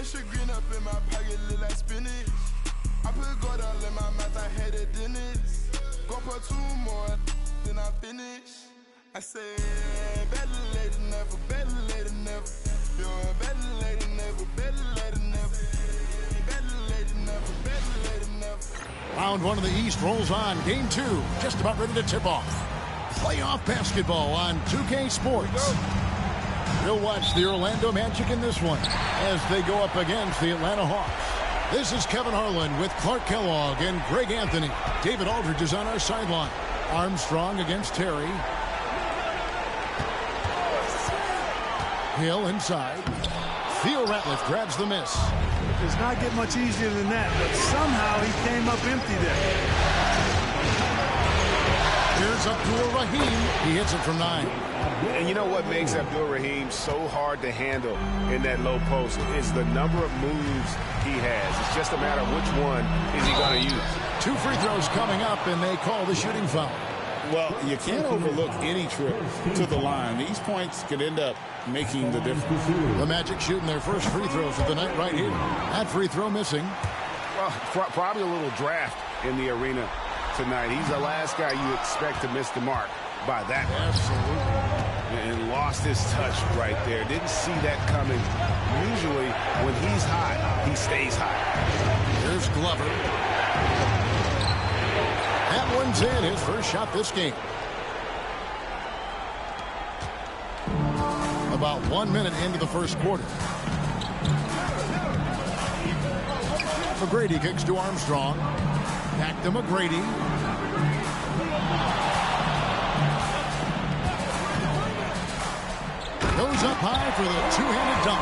Extra green up in my pocket, look like spinach. I put gold all in my mouth, I had a dentist. Go for 2 more, then I finish. I say, better late than never, better late than never. You're better late than never, better late than never. Better late than never, better late than never. Round 1 of the East rolls on. Game 2, just about ready to tip off. Playoff basketball on 2K Sports. You'll watch the Orlando Magic in this one as they go up against the Atlanta Hawks. This is Kevin Harlan with Clark Kellogg and Greg Anthony. David Aldridge is on our sideline. Armstrong against Terry. Hill inside. Theo Ratliff grabs the miss. It does not get much easier than that, but somehow he came up empty there. Here's Abdul Rahim. He hits it from 9. And you know what makes Abdul Rahim so hard to handle in that low post is the number of moves he has. It's just a matter of which one is he going to use. 2 free throws coming up, and they call the shooting foul. Well, you can't overlook any trip to the line. These points could end up making the difference. The Magic shooting their first free throws of the night right here. That free throw missing. Well, probably a little draft in the arena tonight. He's the last guy you expect to miss the mark by that much. Absolutely. And lost his touch right there. Didn't see that coming. Usually, when he's hot, he stays hot. Here's Glover. That one's in. His first shot this game. About 1 minute into the first quarter. McGrady kicks to Armstrong. Back to McGrady. Goes up high for the two-handed dunk.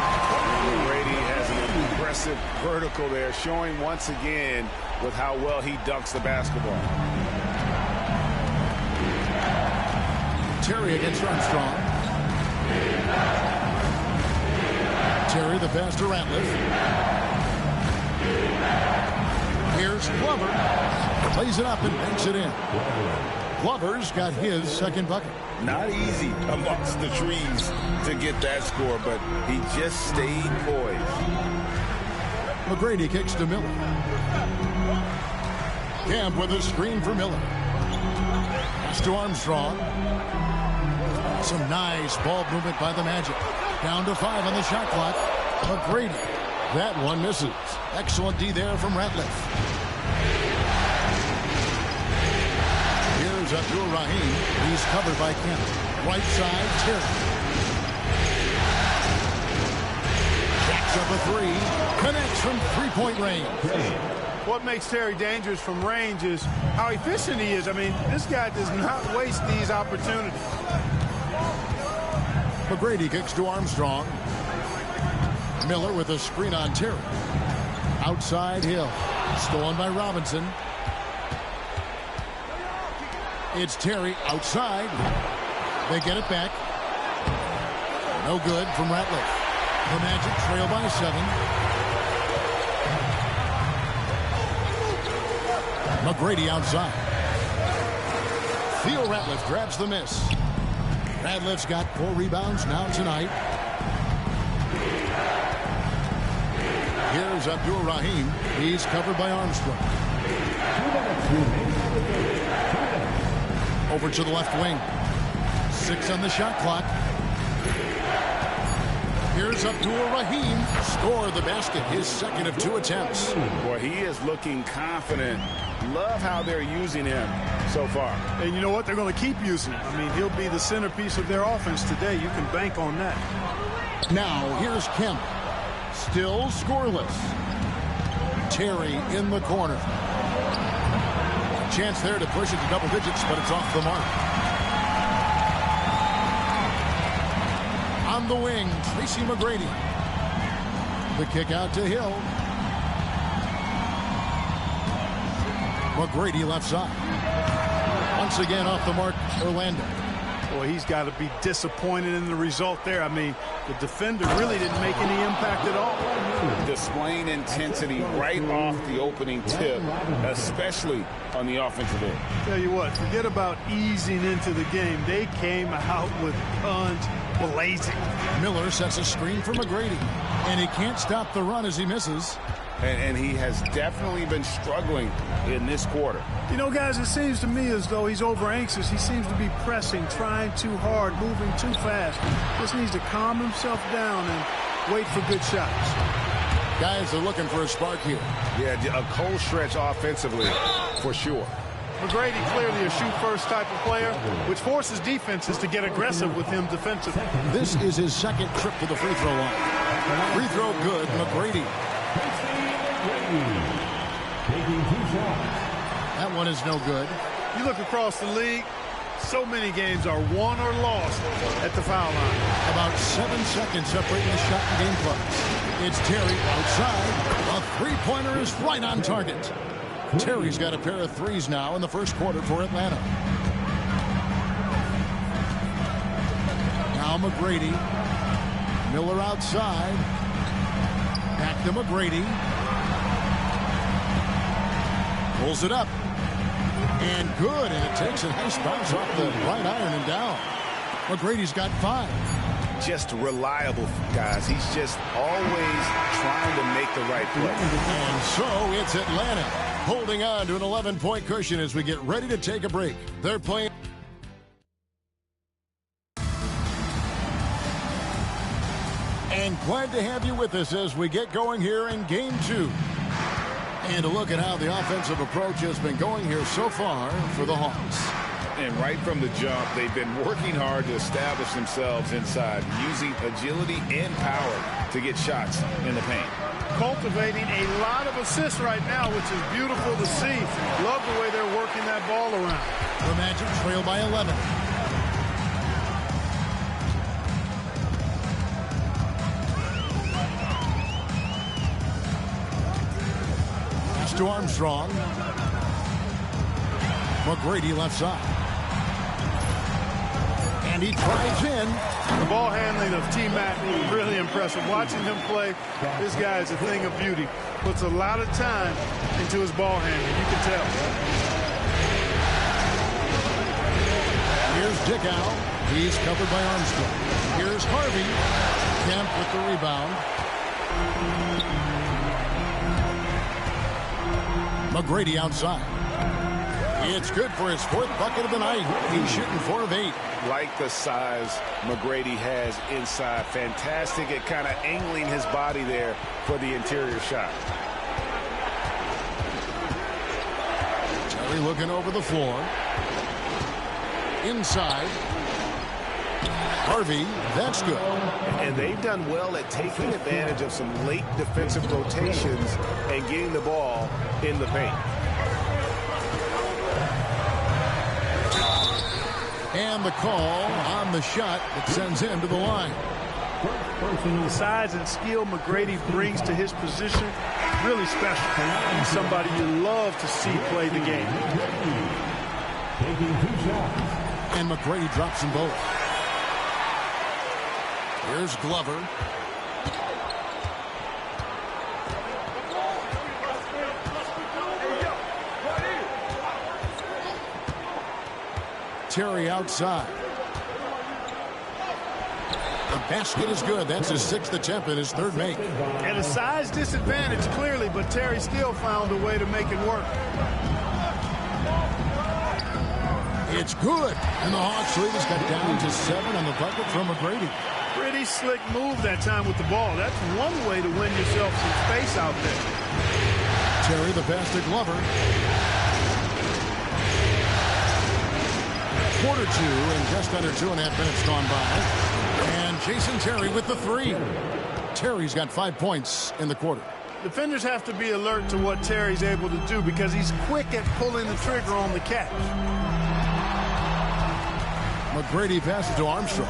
McGrady has an impressive vertical there, showing once again with how well he dunks the basketball. Terry against Armstrong. Terry the pass to Ratliff. Here's Glover. Plays it up and banks it in. Glover's got his second bucket. Not easy amongst the trees to get that score, but he just stayed poised. McGrady kicks to Miller. Camp with a screen for Miller. Pass to Armstrong. Some nice ball movement by the Magic. Down to 5 on the shot clock. McGrady. That one misses. Excellent D there from Ratliff. Here's Abdul Rahim. He's covered by Kemp. Right side, Terry. Jacks up a 3. Connects from three-point range. What makes Terry dangerous from range is how efficient he is. I mean, this guy does not waste these opportunities. McGrady kicks to Armstrong. Miller with a screen on Terry. Outside Hill. Stolen by Robinson. It's Terry outside. They get it back. No good from Ratliff. The Magic trail by 7. McGrady outside. Theo Ratliff grabs the miss. Ratliff's got 4 rebounds now tonight. Here's Abdul Rahim. He's covered by Armstrong. Over to the left wing. 6 on the shot clock. Here's Abdul Rahim. Score the basket. His second of 2 attempts. Boy, he is looking confident. Love how they're using him so far. And you know what? They're going to keep using him. I mean, he'll be the centerpiece of their offense today. You can bank on that. Now, here's Kemp. Still scoreless. Terry in the corner. Chance there to push it to double digits, but it's off the mark. On the wing, Tracy McGrady. The kick out to Hill. McGrady left side. Once again off the mark, Orlando. Boy, he's got to be disappointed in the result there. I mean, the defender really didn't make any impact at all. Displaying intensity right off the opening tip, especially on the offensive end. Tell you what, forget about easing into the game. They came out with guns blazing. Miller sets a screen for McGrady, and he can't stop the run as he misses. And he has definitely been struggling in this quarter. You know, guys, it seems to me as though he's over anxious. He seems to be pressing, trying too hard, moving too fast. Just needs to calm himself down and wait for good shots. Guys are looking for a spark here. Yeah, a cold stretch offensively for sure. McGrady clearly a shoot-first type of player, which forces defenses to get aggressive with him defensively. This is his second trip to the free throw line. Free throw good, McGrady. That one is no good. You look across the league, so many games are won or lost at the foul line. About 7 seconds separating the shot and game clocks. It's Terry outside. A three-pointer is right on target. Terry's got a pair of threes now in the first quarter for Atlanta. Now McGrady. Miller outside. Back to McGrady. Pulls it up. And good. And it takes a nice bounce off the right iron and down. McGrady's got 5. Just reliable, guys. He's just always trying to make the right play. And so it's Atlanta holding on to an 11-point cushion as we get ready to take a break. They're playing. And glad to have you with us as we get going here in Game 2. And a look at how the offensive approach has been going here so far for the Hawks. And right from the jump, they've been working hard to establish themselves inside, using agility and power to get shots in the paint. Cultivating a lot of assists right now, which is beautiful to see. Love the way they're working that ball around. The Magic trail by 11. To Armstrong. McGrady left side. And he drives in. The ball handling of T-Mac really impressive. Watching him play, this guy is a thing of beauty. Puts a lot of time into his ball handling. You can tell. Here's Dickow. He's covered by Armstrong. Here's Harvey. Kemp with the rebound. McGrady outside. It's good for his 4th bucket of the night. He's shooting 4 of 8. Like the size McGrady has inside. Fantastic at kind of angling his body there for the interior shot. Terry looking over the floor. Inside. Harvey, that's good. And they've done well at taking advantage of some late defensive rotations and getting the ball in the paint. And the call on the shot that sends him to the line. The size and skill McGrady brings to his position, really special. He's somebody you love to see play the game. And McGrady drops them both. Here's Glover. Terry outside. The basket is good. That's his 6th attempt and his 3rd make. And a size disadvantage, clearly, but Terry still found a way to make it work. It's good. And the Hawks lead has got down to 7 on the bucket from McGrady. Pretty slick move that time with the ball. That's one way to win yourself some space out there. Terry the pass to Glover. Quarter 2 and just under 2.5 minutes gone by. And Jason Terry with the 3. Terry's got 5 points in the quarter. Defenders have to be alert to what Terry's able to do because he's quick at pulling the trigger on the catch. McGrady passes to Armstrong.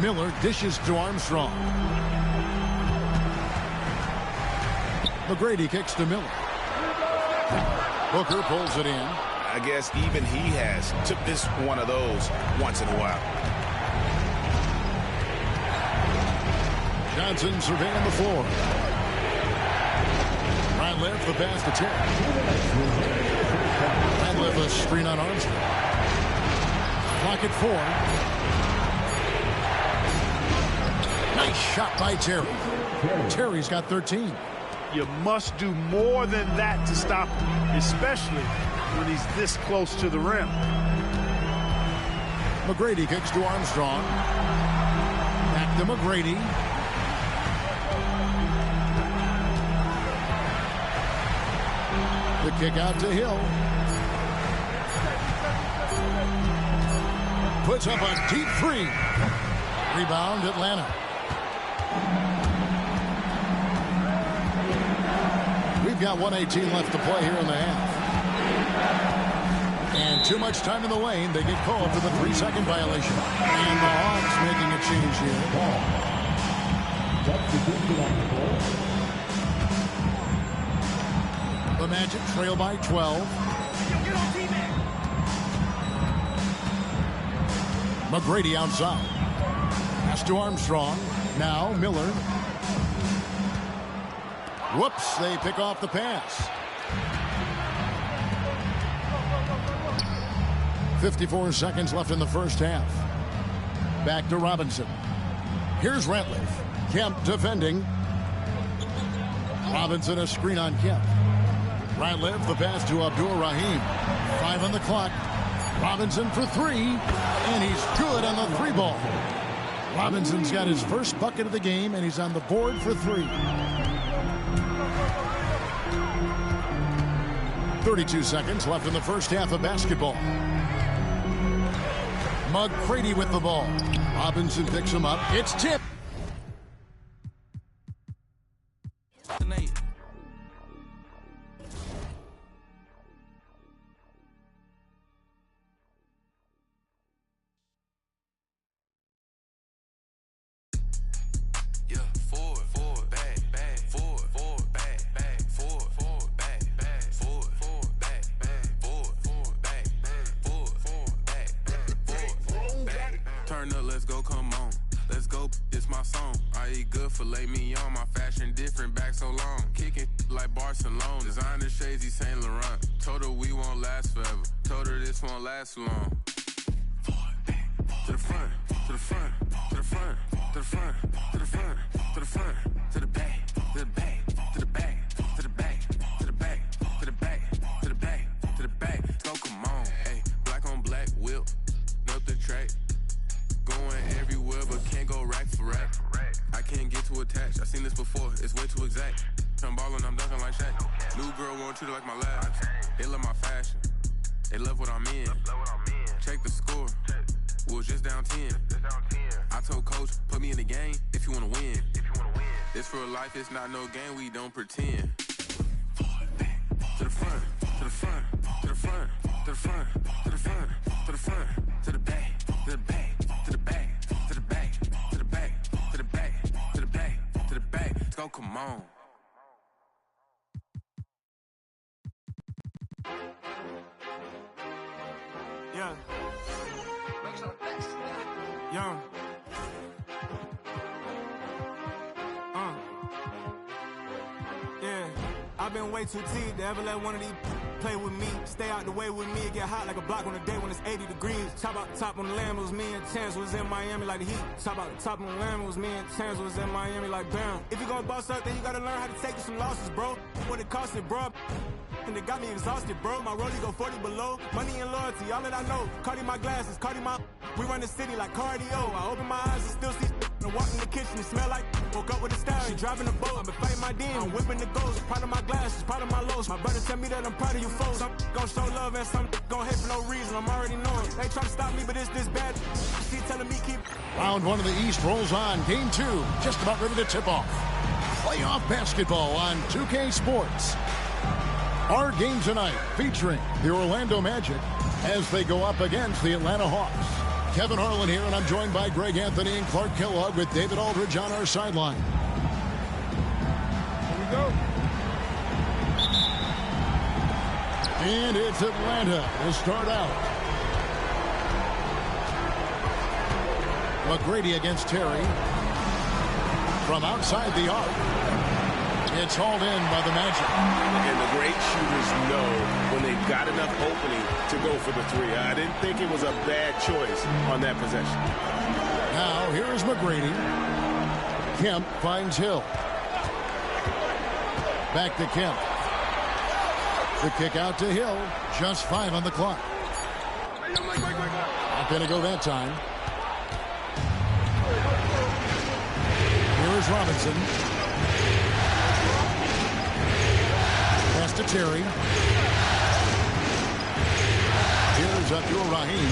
Miller dishes to Armstrong. McGrady kicks to Miller. Booker pulls it in. I guess even he has to miss one of those once in a while. Johnson surveying the floor. Ratliff, the pass to Terry. Ratliff, a screen on Armstrong. Clock at 4. Nice shot by Terry. Terry's got 13. You must do more than that to stop him, especially when he's this close to the rim. McGrady kicks to Armstrong. Back to McGrady. The kick out to Hill. Puts up a deep 3. Rebound, Atlanta. We've got 1:18 left to play here in the half. And too much time in the lane. They get called for the 3-second violation. And the Hawks making a change here. The Magic trail by 12. McGrady outside. Pass to Armstrong. Now Miller. Whoops, they pick off the pass. 54 seconds left in the first half. Back to Robinson. Here's Ratliff. Kemp defending. Robinson a screen on Kemp. Ratliff, the pass to Abdur-Rahim. 5 on the clock. Robinson for 3. And he's good on the 3 ball. Robinson's got his first bucket of the game, and he's on the board for 3. 32 seconds left in the first half of basketball. McGrady with the ball. Robinson picks him up. It's tipped. Turn up, let's go, come on. Let's go, it's my song. I eat good, filet mignon. My fashion different, back so long. Kicking like Barcelona. Designer shades, Saint Laurent. Told her we won't last forever. Told her this won't last long. To the front, to the front, to the front, to the front, to the front, to the front, to the back, to the back, to the back, to the back, to the back, to the back, to the back, to the back. Let's go, come on. Hey, black on black whip, up the track. Going everywhere, but can't go rack for rack. I can't get too attached. I seen this before, it's way too exact. I'm ballin', I'm dunking like Shaq. New girl won't treat it like my last. They love my fashion, they love what I'm in. Check the score, we was just down 10. I told coach, put me in the game if you wanna win. This real life, it's not no game, we don't pretend. To the front, to the front, to the front, to the front, to the front, to the front, to the back, to the back, to the back, to the back, to the back, to the back, to the back, to the back. Let's go, come on. Yeah. Young. Yeah. I've been way too teed to ever let one of these play with me. Stay out the way with me and get hot like a block on a day when it's 80 degrees. Top out the top on the Lamb, it was me and Chance was in Miami like the Heat. Top out the top on the Lamb, it was me and Chance was in Miami like Bam. If you gonna boss up, then you gotta learn how to take some losses, bro. What it cost it, bro. And it got me exhausted, bro. My rollie go 40 below. Money and loyalty, all that I know. Cardi my glasses, Cardi my... We run the city like cardio. I open my eyes and still see... And walk in the kitchen and smell like... Woke up with a style, she driving the boat. I've been fighting my demons, I'm whipping the ghost. Proud of my glasses, proud of my lows. My brother tell me that I'm proud of you folks. Some gon' show love and some gon' hate for no reason. I'm already knowing. They try to stop me, but it's this bad. She telling me keep... Round 1 of the East rolls on. Game 2, just about ready to tip off. Playoff basketball on 2K Sports. Our game tonight featuring the Orlando Magic as they go up against the Atlanta Hawks. Kevin Harlan here, and I'm joined by Greg Anthony and Clark Kellogg with David Aldridge on our sideline. Here we go. And it's Atlanta to start out. McGrady against Terry. From outside the arc. It's hauled in by the Magic. And the great shooters know when they've got enough opening to go for the three. I didn't think it was a bad choice on that possession. Now, here is McGrady. Kemp finds Hill. Back to Kemp. The kick out to Hill. Just 5 on the clock. Not going to go that time. Here is Robinson. Pass to Terry. Here's Abdur-Rahim.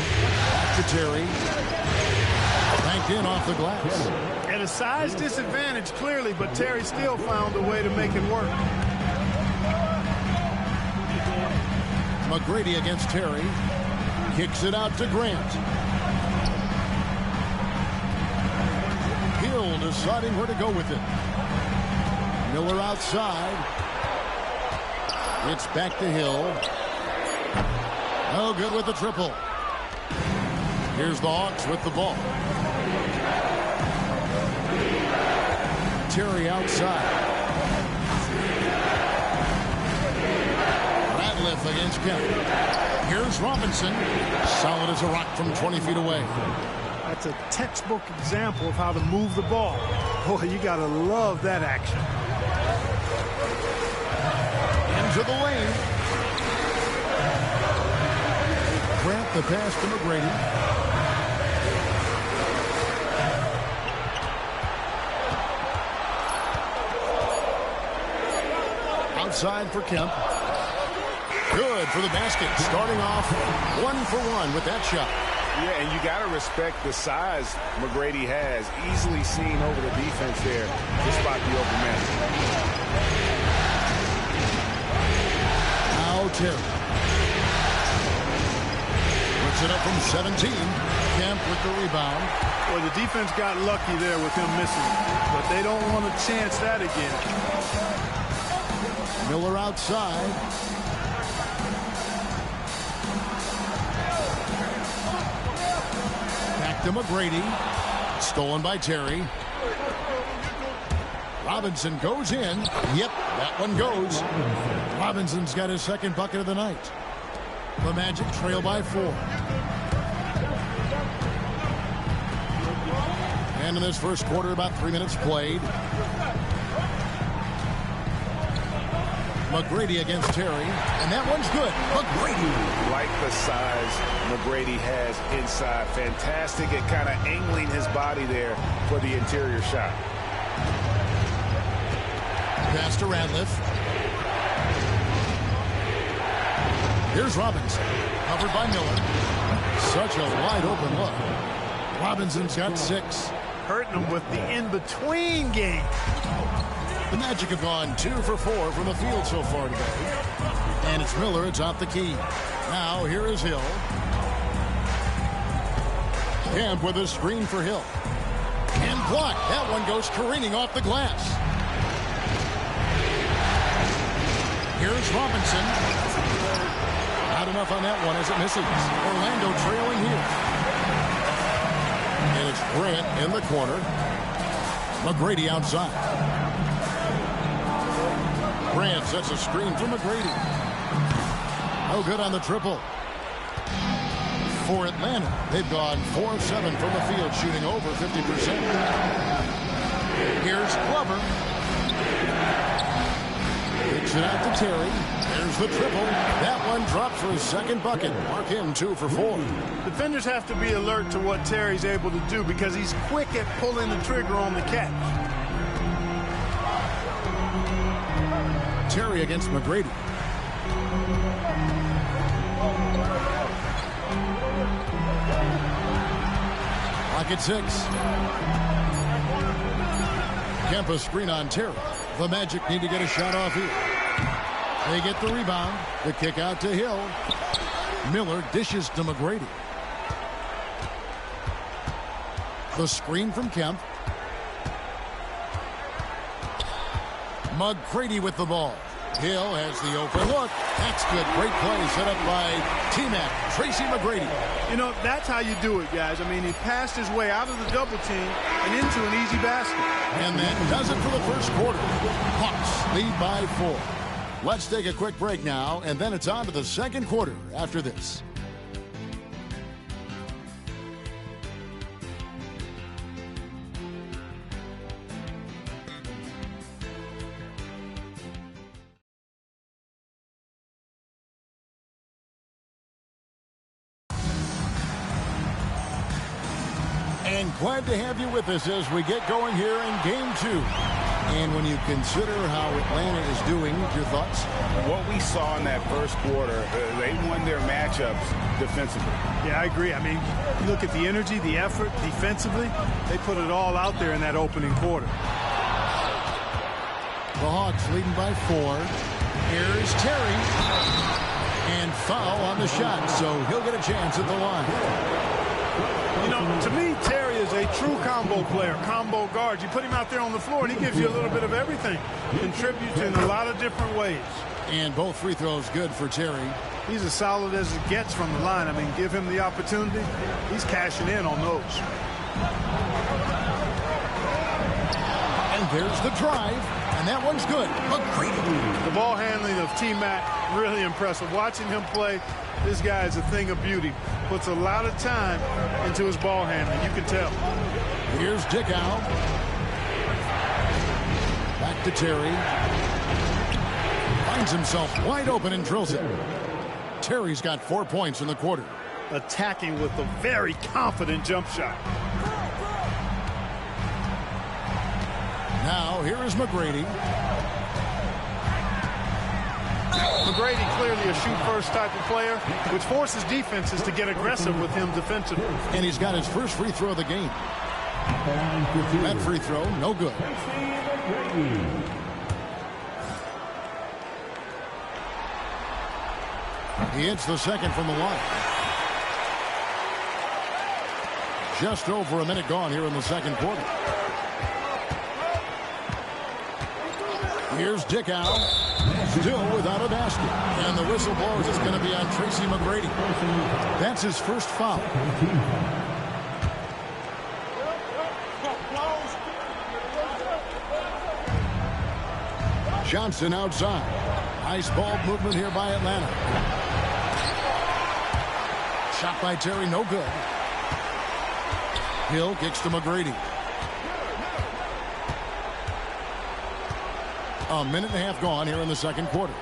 Back to Terry. Banked in off the glass. At a size disadvantage, clearly, but Terry still found a way to make it work. McGrady against Terry. Kicks it out to Grant. Hill deciding where to go with it. Miller outside. It's back to Hill. No good with the triple. Here's the Hawks with the ball. Terry outside. Ratliff against Kemp. Here's Robinson. Solid as a rock from 20 feet away. That's a textbook example of how to move the ball. Boy, you got to love that action. Into the lane. Grant the pass to McGrady. Outside for Kemp. Good for the basket. Starting off 1 for 1 with that shot. Yeah, and you got to respect the size McGrady has. Easily seen over the defense there to spot the open man. Now Terry. Puts it up from 17. Kemp with the rebound. Well, the defense got lucky there with him missing, but they don't want to chance that again. Miller outside. Back to McGrady. Stolen by Terry. Robinson goes in. Yep, that one goes. Robinson's got his second bucket of the night. The Magic trail by 4. And in this first quarter, about 3 minutes played. McGrady against Terry, and that one's good. McGrady. Like the size McGrady has inside. Fantastic at kind of angling his body there for the interior shot. Pass to Ratliff. Here's Robinson, covered by Miller. Such a wide open look. Robinson's got 6. Hurting him with the in-between game. The Magic have gone 2 for 4 from the field so far today. And it's Miller atop the key. Now here is Hill. Kemp with a screen for Hill. And blocked. That one goes careening off the glass. Here's Robinson. Not enough on that one as it misses. Orlando trailing here. And it's Grant in the corner. McGrady outside. Grant sets a screen for McGrady. No good on the triple. For Atlanta, they've gone 4 of 7 from the field, shooting over 50%. Here's Glover. Kicks it out to Terry. There's the triple. That one dropped for his second bucket. Mark him 2 for 4. Defenders have to be alert to what Terry's able to do because he's quick at pulling the trigger on the catch. Terry against McGrady. Lock at 6. Kemp a screen on Terry. The Magic need to get a shot off here. They get the rebound. The kick out to Hill. Miller dishes to McGrady. The screen from Kemp. McGrady with the ball. Hill has the open look. That's good. Great play set up by T-Mac, Tracy McGrady. You know, that's how you do it, guys. I mean, he passed his way out of the double team and into an easy basket. And that does it for the first quarter. Hawks lead by 4. Let's take a quick break now, and then it's on to the second quarter after this. And glad to have you with us as we get going here in Game 2. And when you consider how Atlanta is doing, your thoughts? What we saw in that first quarter, they won their matchups defensively. Yeah, I agree. I mean, you look at the energy, the effort defensively, they put it all out there in that opening quarter. The Hawks leading by 4. Here's Terry. And foul on the shot, so he'll get a chance at the line. You know, to me, Terry is a true combo player, combo guard. You put him out there on the floor, and he gives you a little bit of everything. Contributes in a lot of different ways. And both free throws good for Terry. He's as solid as it gets from the line. I mean, give him the opportunity. He's cashing in on those. And there's the drive. And that one's good. McGrady. The ball handling of T-Mac, really impressive. Watching him play, this guy is a thing of beauty. Puts a lot of time into his ball handling. You can tell. Here's Dickow. Back to Terry. Finds himself wide open and drills it. Terry's got 4 points in the quarter. Attacking with a very confident jump shot. Now, here is McGrady. McGrady clearly a shoot-first type of player, which forces defenses to get aggressive with him defensively. And he's got his first free throw of the game. That free throw, no good. He hits the second from the line. Just over a minute gone here in the second quarter. Here's Dickow, still without a basket. And the whistle blows. It's going to be on Tracy McGrady. That's his first foul. Johnson outside. Nice ball movement here by Atlanta. Shot by Terry, no good. Hill kicks to McGrady. A minute and a half gone here in the second quarter.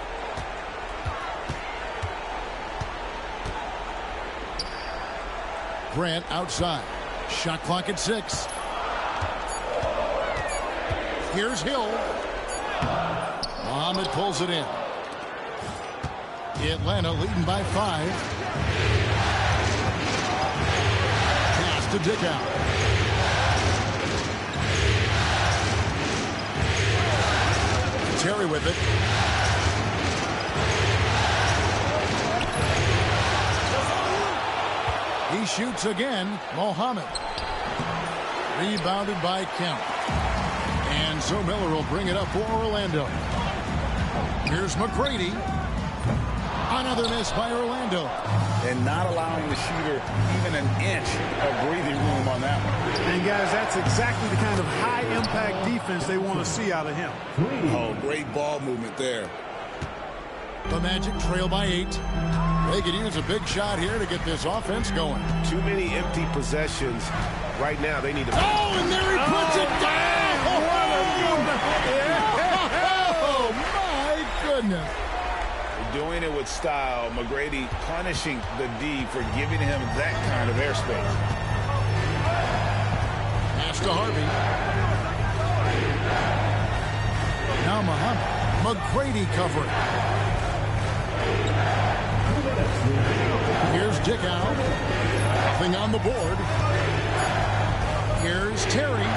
Grant outside. Shot clock at 6. Here's Hill. Muhammad pulls it in. Atlanta leading by 5. Pass to Dickow. Terry with it. He shoots again. Muhammad. Rebounded by Kemp. And so Miller will bring it up for Orlando. Here's McGrady. Another miss by Orlando. And not allowing the shooter even an inch of breathing room on that one. And guys, that's exactly the kind of high-impact defense they want to see out of him. Oh, great ball movement there. The Magic trail by 8. They could use a big shot here to get this offense going. Too many empty possessions. Right now, they need to... Oh, and there he puts it down! Oh, my goodness. Doing it with style. McGrady punishing the D for giving him that kind of airspace. Pass to Harvey. Now Muhammad. McGrady covering. Here's Dickow. Nothing on the board. Here's Terry.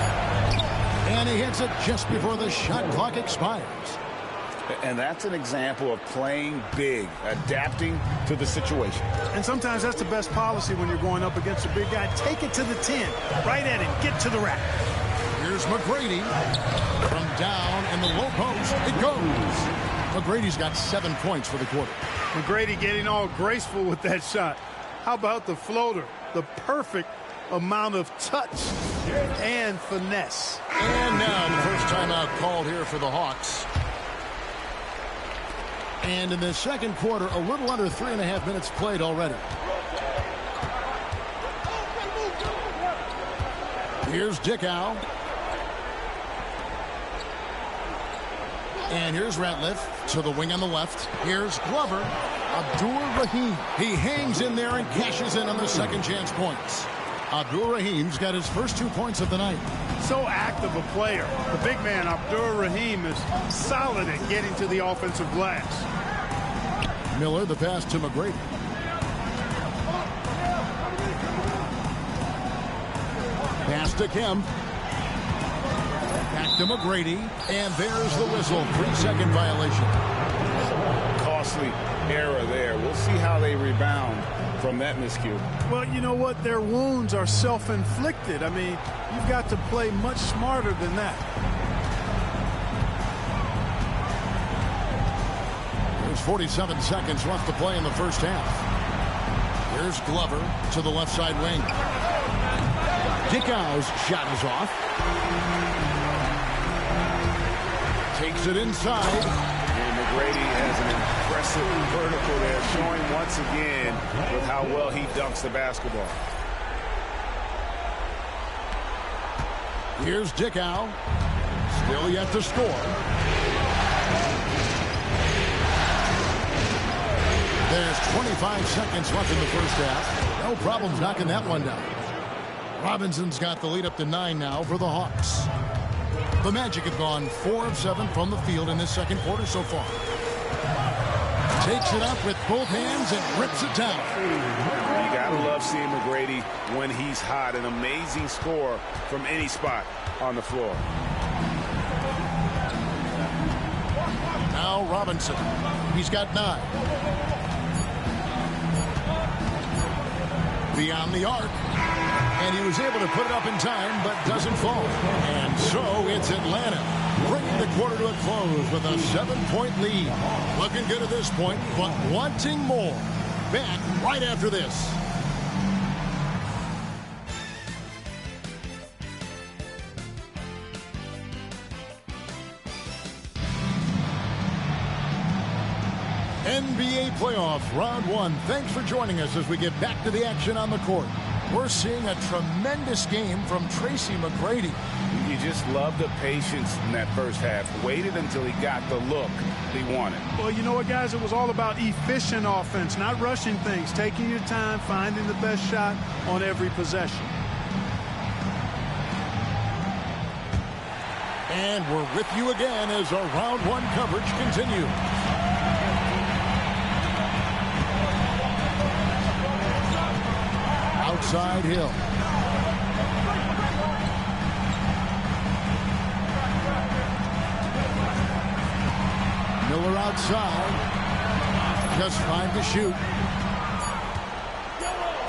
And he hits it just before the shot clock expires. And that's an example of playing big, adapting to the situation. And sometimes that's the best policy when you're going up against a big guy. Take it to the 10. Right at him. Get to the rack. Here's McGrady. From down in the low post, it goes. McGrady's got 7 points for the quarter. McGrady getting all graceful with that shot. How about the floater? The perfect amount of touch and finesse. And now the first timeout called here for the Hawks. And in the second quarter, a little under 3.5 minutes played already. Here's Dickow. And here's Ratliff to the wing on the left. Here's Glover. Abdur-Rahim. He hangs in there and cashes in on the second chance points. Abdur-Rahim's got his first 2 points of the night. So active a player. The big man, Abdur-Rahim, is solid at getting to the offensive glass. Miller, the pass to McGrady. Pass to Kemp. Back to McGrady. And there's the whistle. 3-second violation. Costly error there. We'll see how they rebound from that miscue. Well, you know what? Their wounds are self-inflicted. I mean, you've got to play much smarter than that. There's 47 seconds left to play in the first half. Here's Glover to the left side wing. Dickow's shot is off. Takes it inside. And McGrady has an impressive vertical there, showing once again with how well he dunks the basketball. Here's Dickow. Still yet to score. There's 25 seconds left in the first half. No problems knocking that one down. Robinson's got the lead up to 9 now for the Hawks. The Magic have gone 4 of 7 from the field in this second quarter so far. Takes it up with both hands and rips it down. You gotta love seeing McGrady when he's hot. An amazing score from any spot on the floor. Now Robinson. He's got 9. Beyond the arc. And he was able to put it up in time, but doesn't fall. And so it's Atlanta bringing the quarter to a close with a 7-point lead. Looking good at this point, but wanting more. Back right after this. NBA playoff round 1. Thanks for joining us as we get back to the action on the court. We're seeing a tremendous game from Tracy McGrady. You just love the patience in that first half. Waited until he got the look he wanted. Well, you know what, guys? It was all about efficient offense, not rushing things, taking your time, finding the best shot on every possession. And we're with you again as our round 1 coverage continues. Outside Hill. Miller outside. Just 5 to shoot.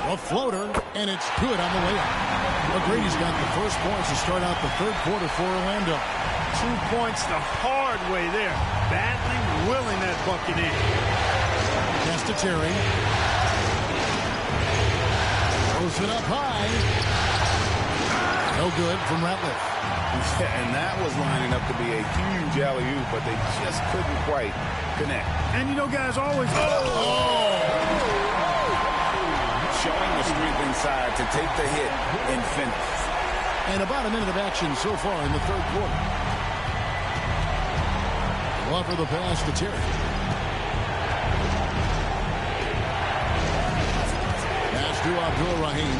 A floater, and it's good on the way up. McGrady's got the first points to start out the third quarter for Orlando. 2 points the hard way there. Battling, willing that bucket in. Pass to Terry. Throws it up high. No good from Ratliff. And that was lining up to be a huge alley-oop, but they just couldn't quite connect. And you know, guys, always... Showing the strength inside to take the hit and finish. And about a minute of action so far in the third quarter. Glover the pass to Terry. Pass to Abdur-Rahim.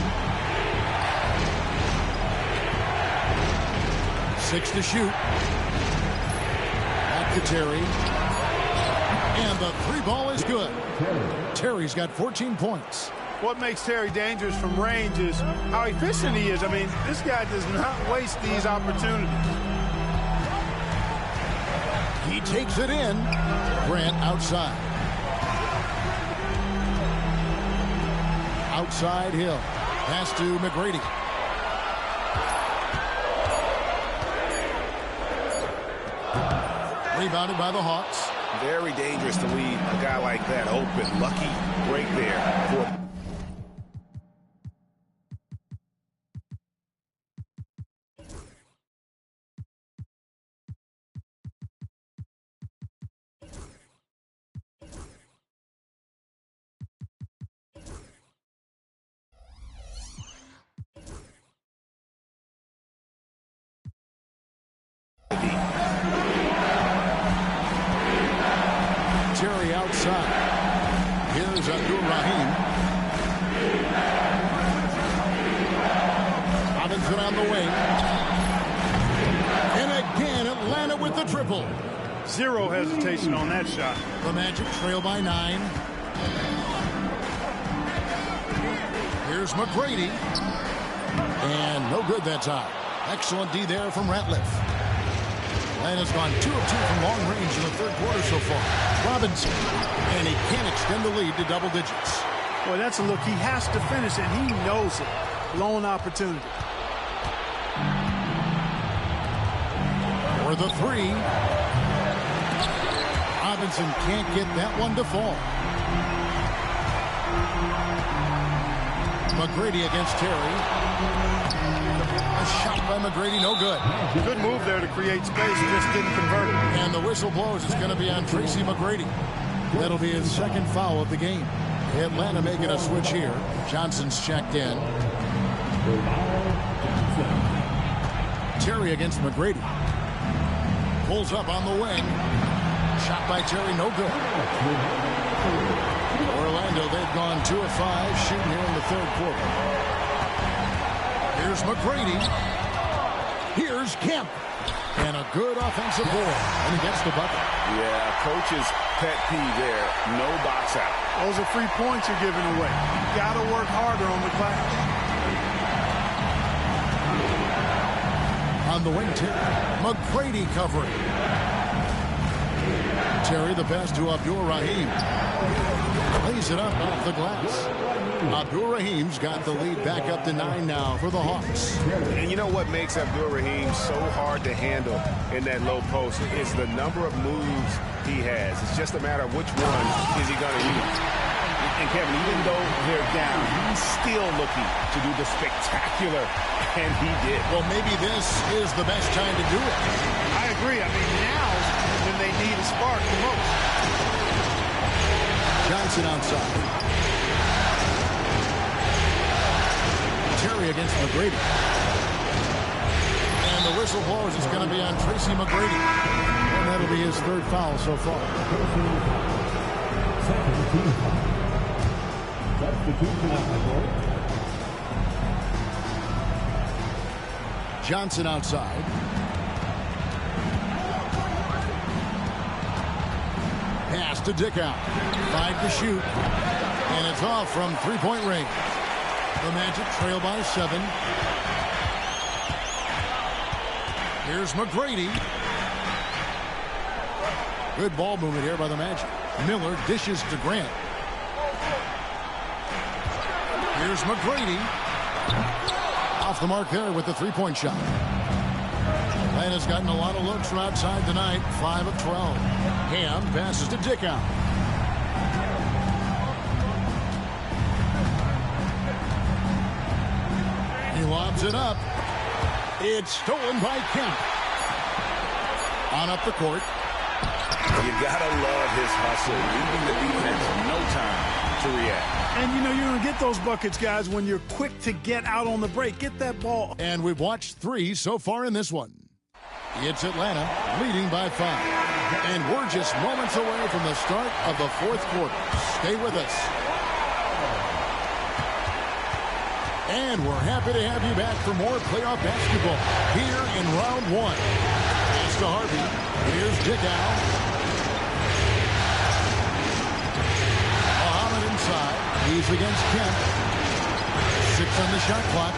6 to shoot. Back to Terry. And the 3 ball is good. Terry's got 14 points. What makes Terry dangerous from range is how efficient he is. I mean, this guy does not waste these opportunities. He takes it in. Grant outside. Outside Hill. Pass to McGrady. Rebounded by the Hawks. Very dangerous to leave a guy like that open. Lucky break there for Terry outside. Here's Abdur-Rahim. Robinson on the wing. And again, Atlanta with the triple. Zero hesitation on that shot. The Magic trail by 9. Here's McGrady. And no good that time. Excellent D there from Ratliff. Atlanta's gone 2 of 2 from long range in the third quarter so far. Robinson. And he can't extend the lead to double digits. Boy, that's a look he has to finish, and he knows it. Lone opportunity. For the 3. Robinson can't get that one to fall. McGrady against Terry. A shot by McGrady, no good. Good move there to create space, just didn't convert it. And the whistle blows. It's going to be on Tracy McGrady. That'll be his second foul of the game. Atlanta making a switch here. Johnson's checked in. Terry against McGrady. Pulls up on the wing. Shot by Terry, no good. Orlando, they've gone 2 of 5 shooting here in the third quarter. Here's McGrady. Here's Kemp. And a good offensive board. And he gets the bucket. Yeah, coach's pet peeve there. No box out. Those are free points you're giving away. You got to work harder on the glass. On the wing, Terry. McGrady covering. Terry, the pass to Abdur-Rahim. Lays it up off the glass. Abdur-Rahim's got the lead back up to 9 now for the Hawks. And you know what makes Abdur-Rahim so hard to handle in that low post is the number of moves he has. It's just a matter of which one is he going to use. And Kevin, even though they're down, he's still looking to do the spectacular, and he did. Well, maybe this is the best time to do it. I agree. I mean, now's when they need a spark the most. Johnson outside. Terry against McGrady. And the whistle blows. It's going to be on Tracy McGrady. And that'll be his third foul so far. Johnson outside. Pass to Dickow. 5 to shoot. And it's off from three-point range. The Magic trail by 7. Here's McGrady. Good ball movement here by the Magic. Miller dishes to Grant. Here's McGrady. Off the mark there with the three-point shot. Atlanta's gotten a lot of looks from outside tonight. 5 of 12. Ham passes to Dickow. He lobs it up. It's stolen by Kemp. On up the court. You gotta love his hustle, leaving the defense no time to react. And you know you're going to get those buckets, guys, when you're quick to get out on the break. Get that ball. And we've watched 3 so far in this one. It's Atlanta leading by 5. And we're just moments away from the start of the fourth quarter. Stay with us. And we're happy to have you back for more playoff basketball here in round 1. Pass to Harvey. Here's Dickow. Muhammad inside. He's against Kemp. 6 on the shot clock.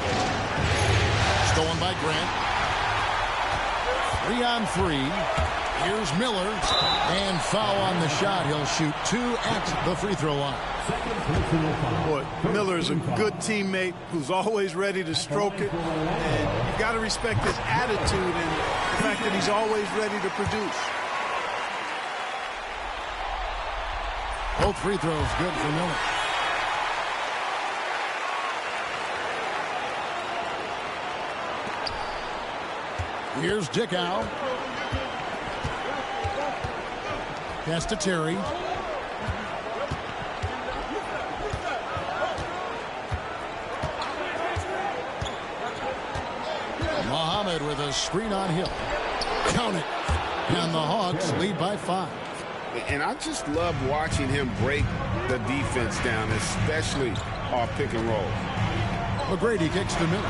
Stolen by Grant. 3 on 3. Here's Miller. And foul on the shot. He'll shoot 2 at the free throw line. Boy, Miller's a good teammate who's always ready to stroke it. And you've got to respect his attitude and the fact that he's always ready to produce. Both free throws good for Miller. Here's Dickow. Pass to Terry. Muhammad with a screen on Hill. Count it. And the Hawks lead by 5. And I just love watching him break the defense down, especially off pick and roll. McGrady kicks to Miller.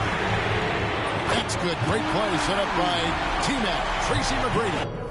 That's good. Great play set up by T-Mac. Tracy McGrady.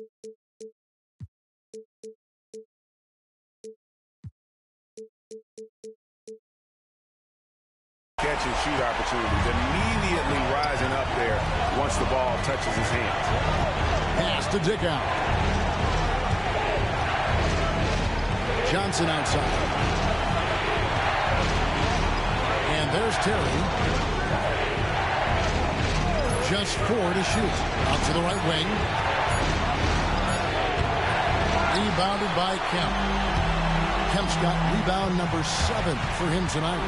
Catch and shoot opportunities, immediately rising up there once the ball touches his hands. Pass to Dickow. Johnson outside. And there's Terry. Just 4 to shoot. Out to the right wing. Rebounded by Kemp. Kemp's got rebound number 7 for him tonight.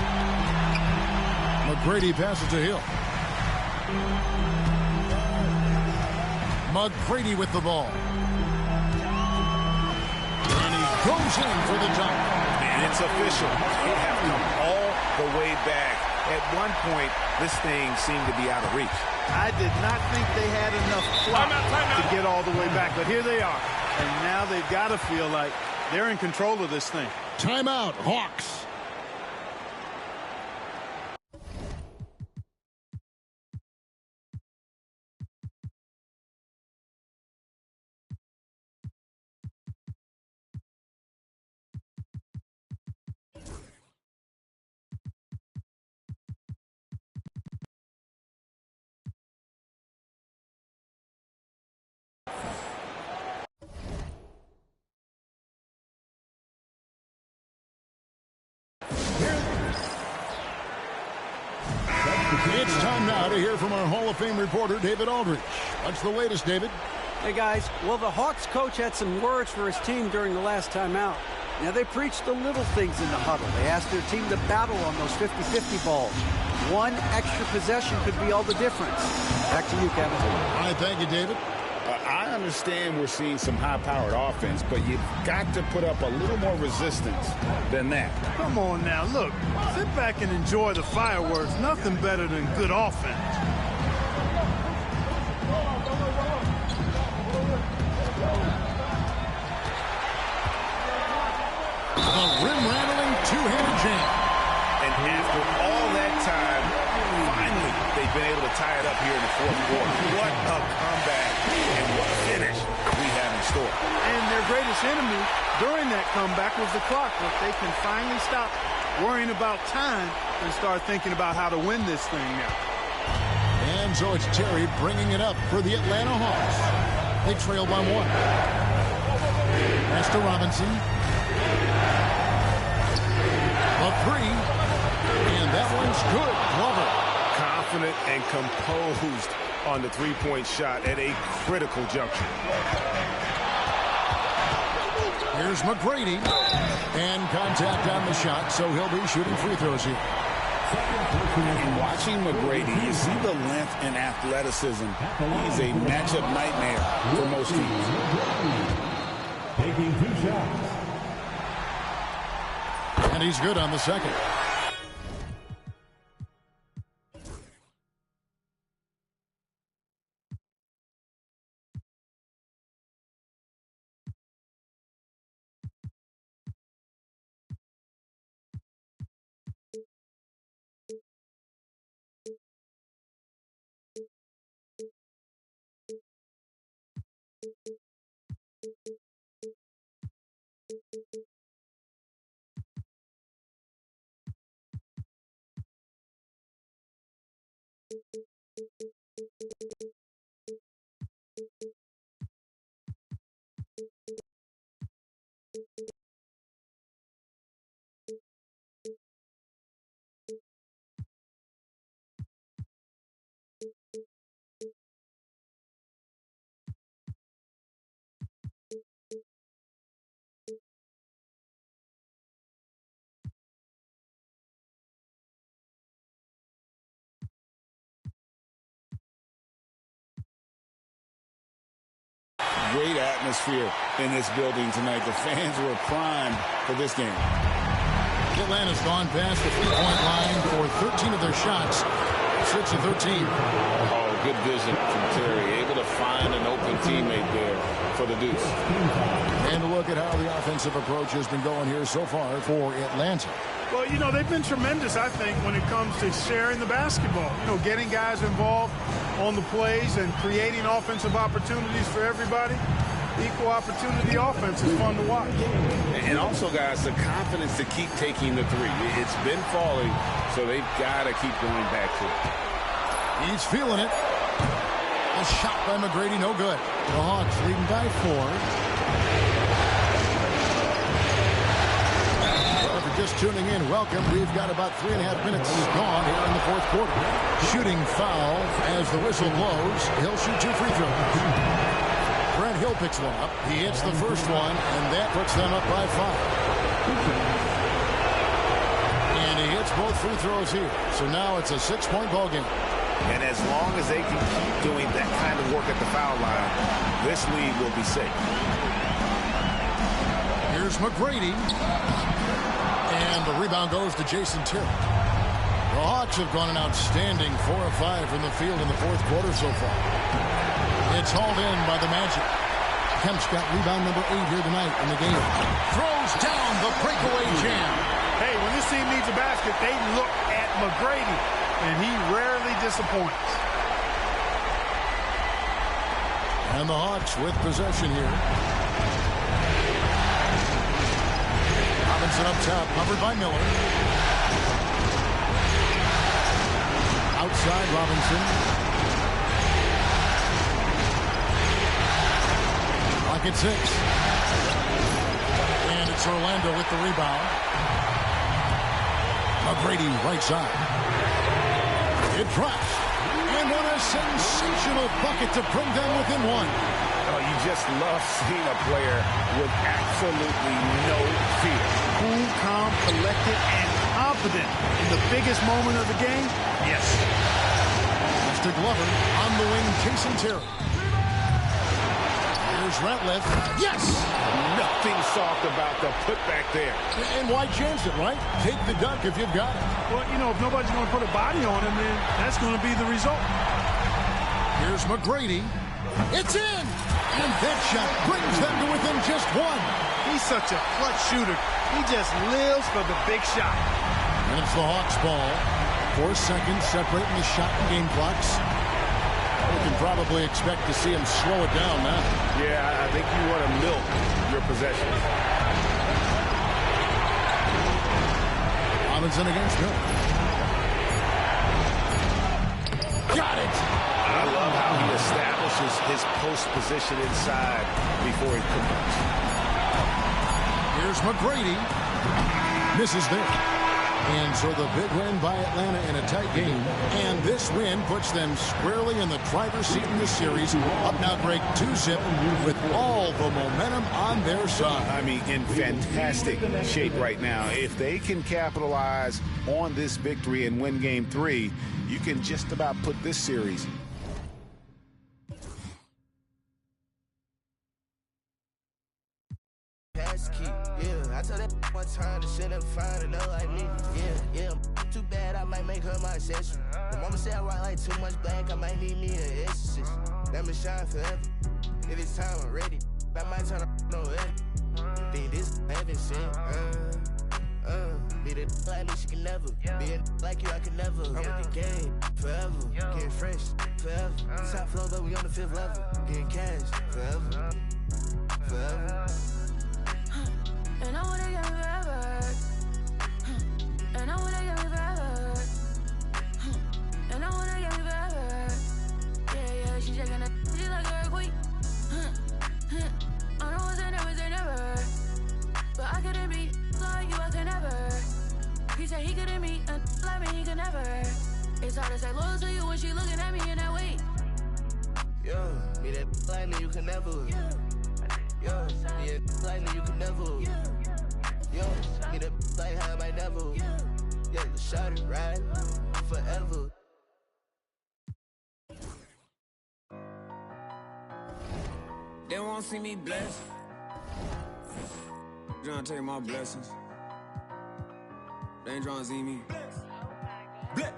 McGrady passes to Hill. McGrady with the ball. And he goes in for the dunk. And it's official. They have come all the way back. At one point, this thing seemed to be out of reach. I did not think they had enough clock to get all the way back, but here they are. And now they've got to feel like they're in control of this thing. Timeout, Hawks. It's time now to hear from our Hall of Fame reporter, David Aldridge. What's the latest, David? Hey, guys. Well, the Hawks coach had some words for his team during the last timeout. Now, they preached the little things in the huddle. They asked their team to battle on those 50-50 balls. One extra possession could be all the difference. Back to you, Kevin. All right, thank you, David. I understand we're seeing some high-powered offense, but you've got to put up a little more resistance than that. Come on now, look. Sit back and enjoy the fireworks. Nothing better than good offense. The rim-rattling two-handed jam. And after all that time, finally, they've been able to tie it up here in the fourth quarter. What a comeback and what a finish we have in store. And their greatest enemy during that comeback was the clock. But they can finally stop worrying about time and start thinking about how to win this thing now. And so it's Terry bringing it up for the Atlanta Hawks. They trail by 1. Pass to Robinson. A 3. And that one's good. Glover. Confident and composed on the three-point shot at a critical juncture. Here's McGrady. And contact on the shot, so he'll be shooting free throws here. Watching McGrady, you see the length and athleticism. He's a matchup nightmare for most teams. Taking 2 shots. And he's good on the second. Great atmosphere in this building tonight. The fans were primed for this game. Atlanta's gone past the three-point line for 13 of their shots. 6 of 13. Oh, good vision from Terry. Able to find an open teammate there for the deuce. And a look at how the offensive approach has been going here so far for Atlanta. Well, you know, they've been tremendous, I think, when it comes to sharing the basketball. You know, getting guys involved on the plays and creating offensive opportunities for everybody. Equal opportunity offense is fun to watch. And also, guys, the confidence to keep taking the three. It's been falling, so they've got to keep going back to it. He's feeling it. A shot by McGrady, no good. The Hawks leading by 4. Just tuning in, welcome. We've got about 3.5 minutes gone here in the fourth quarter. Shooting foul as the whistle blows. He'll shoot 2 free throws. Brent Hill picks one up. He hits the first one, and that puts them up by 5. And he hits both free throws here. So now it's a 6-point ball game. And as long as they can keep doing that kind of work at the foul line, this lead will be safe. Here's McGrady. And the rebound goes to Jason Terry. The Hawks have gone an outstanding 4 of 5 from the field in the fourth quarter so far. It's hauled in by the Magic. Kemp's got rebound number 8 here tonight in the game. Throws down the breakaway jam. Hey, when this team needs a basket, they look at McGrady, and he rarely disappoints. And the Hawks with possession here. Robinson up top, covered by Miller. Outside Robinson. Clock at 6. And it's Orlando with the rebound. McGrady right side. It drops. And what a sensational bucket to bring them within 1. Oh, you just love seeing a player with absolutely no fear. Cool, calm, collected, and confident in the biggest moment of the game. Yes. Mr. Glover on the wing, chasing Terry. Here's Ratliff. Yes! Nothing soft about the putback there. And why chance it, right? Take the dunk if you've got it. Well, you know, if nobody's going to put a body on him, then that's going to be the result. Here's McGrady. It's in! And that shot brings them to within just 1. He's such a clutch shooter. He just lives for the big shot. And it's the Hawks' ball. 4 seconds separating the shot and game clocks. We can probably expect to see him slow it down now. Yeah, I think you want to milk your possession. Robinson against Miller. Got it! I love how he establishes his post position inside before he converts. Here's McGrady. Misses there. And so the big win by Atlanta in a tight game. And this win puts them squarely in the driver's seat in the series. Up now, Greg, 2-zip with all the momentum on their side. I mean, in fantastic shape right now. If they can capitalize on this victory and win game 3, you can just about put this series. I told that one time to shit up find another like me. Yeah. Too bad I might make her my accessory. My mama said I write like too much black, I might need me an exorcist. Let me shine forever. If it's time, I'm ready. I might turn up no edit. Think this I haven't seen. Be the like me, she can never. Be a like you, I can never. I'm with the game forever. Getting fresh forever. Top floor, but we on the 5th level. Getting cash forever. And I wanna get me forever. And I wanna get me forever. And I wanna get me forever. Yeah, she shaking that, she like a earthquake. I know never say never. But I couldn't be like you, I could never. He said he couldn't be like me, he could never. It's hard to say loyal to you when she looking at me in that way. Yo, be that like me, you can never. Yo, be that like me, you can never. Yo, be that like how I might never. Yeah, shot it right forever. They won't see me blessed. Trying to take my blessings. They ain't trying to see me. Bless.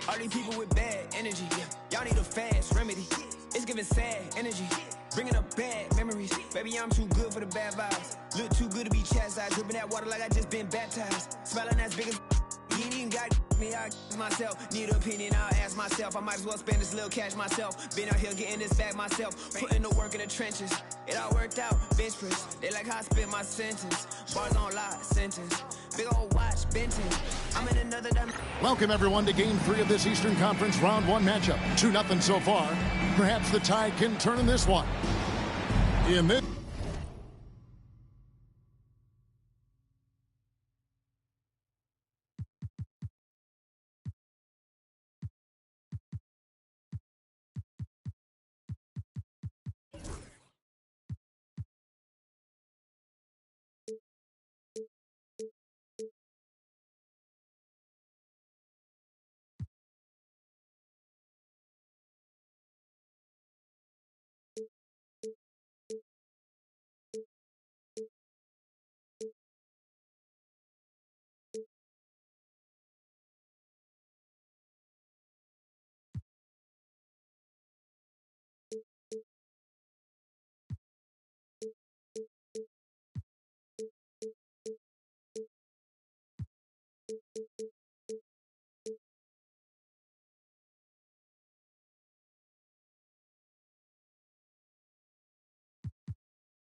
All these people with bad energy. Y'all need a fast remedy. It's giving sad energy. Bringing up bad memories. Baby, I'm too good for the bad vibes. Look too good to be chastised. Dripping that water like I just been baptized. Smelling as big as You ain't even got me, I myself. Need an opinion, I'll ask myself. I might as well spend this little cash myself. Been out here getting this back myself. Putting the work in the trenches. It all worked out, bench press. They like how I spit my sentence. Bars on lot, sentence. Big old watch, Benton. I'm in another dimension. Welcome, everyone, to Game 3 of this Eastern Conference Round 1 matchup. 2-0 so far. Perhaps the tide can turn in this one. In this...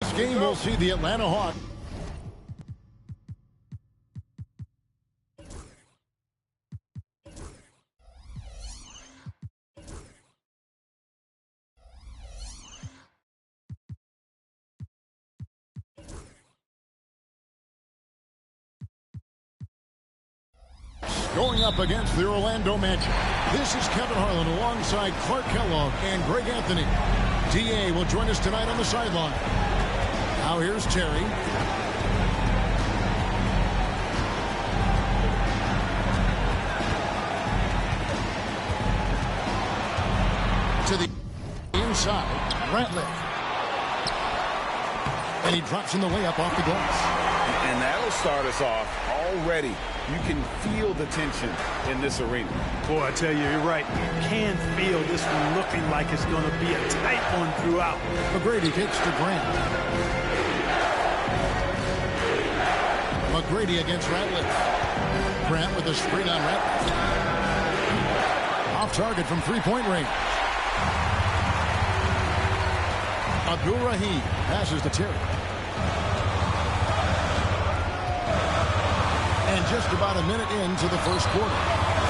This game will see the Atlanta Hawks. Going up against the Orlando Magic. This is Kevin Harlan alongside Clark Kellogg and Greg Anthony. D.A. will join us tonight on the sideline. Now here's Terry. To the inside, Ratliff. And he drops in the layup off the glass. And that'll start us off already. You can feel the tension in this arena. Boy, I tell you, you're right. You can feel this one looking like it's going to be a tight one throughout. McGrady kicks to Grant. McGrady against Ratliff. Grant with a screen on Ratliff. Off target from three-point range. Abdul-Rahim passes to Terry. And just about a minute into the first quarter.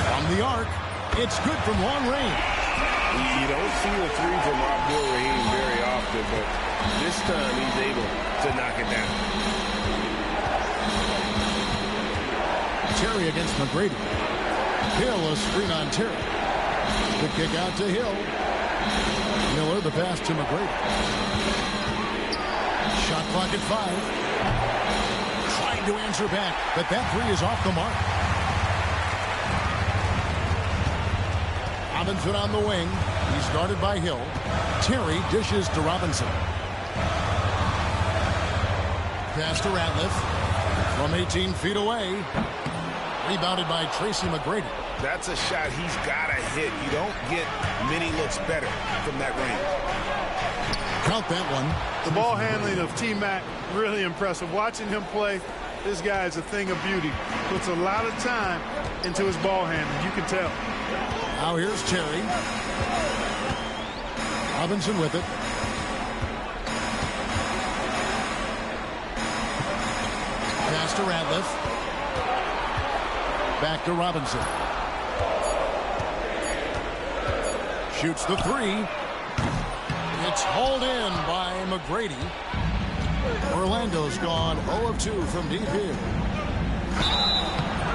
From the arc, it's good from long range. You don't see the three from Abdul-Rahim very often, but this time he's able to knock it down. Terry against McGrady. Hill a screen on Terry. The kick out to Hill. Miller the pass to McGrady. Shot clock at 5. Trying to answer back, but that three is off the mark. Robinson on the wing. He's guarded by Hill. Terry dishes to Robinson. Pass to Ratliff. From 18 feet away. Rebounded by Tracy McGrady. That's a shot he's got to hit. You don't get many looks better from that range. Count that one. The ball handling of T-Mac, really impressive. Watching him play, this guy is a thing of beauty. Puts a lot of time into his ball handling. You can tell. Now here's Terry. Robinson with it. Pass to Ratliff. Back to Robinson. Shoots the three. It's hauled in by McGrady. Orlando's gone 0 of 2 from deep here.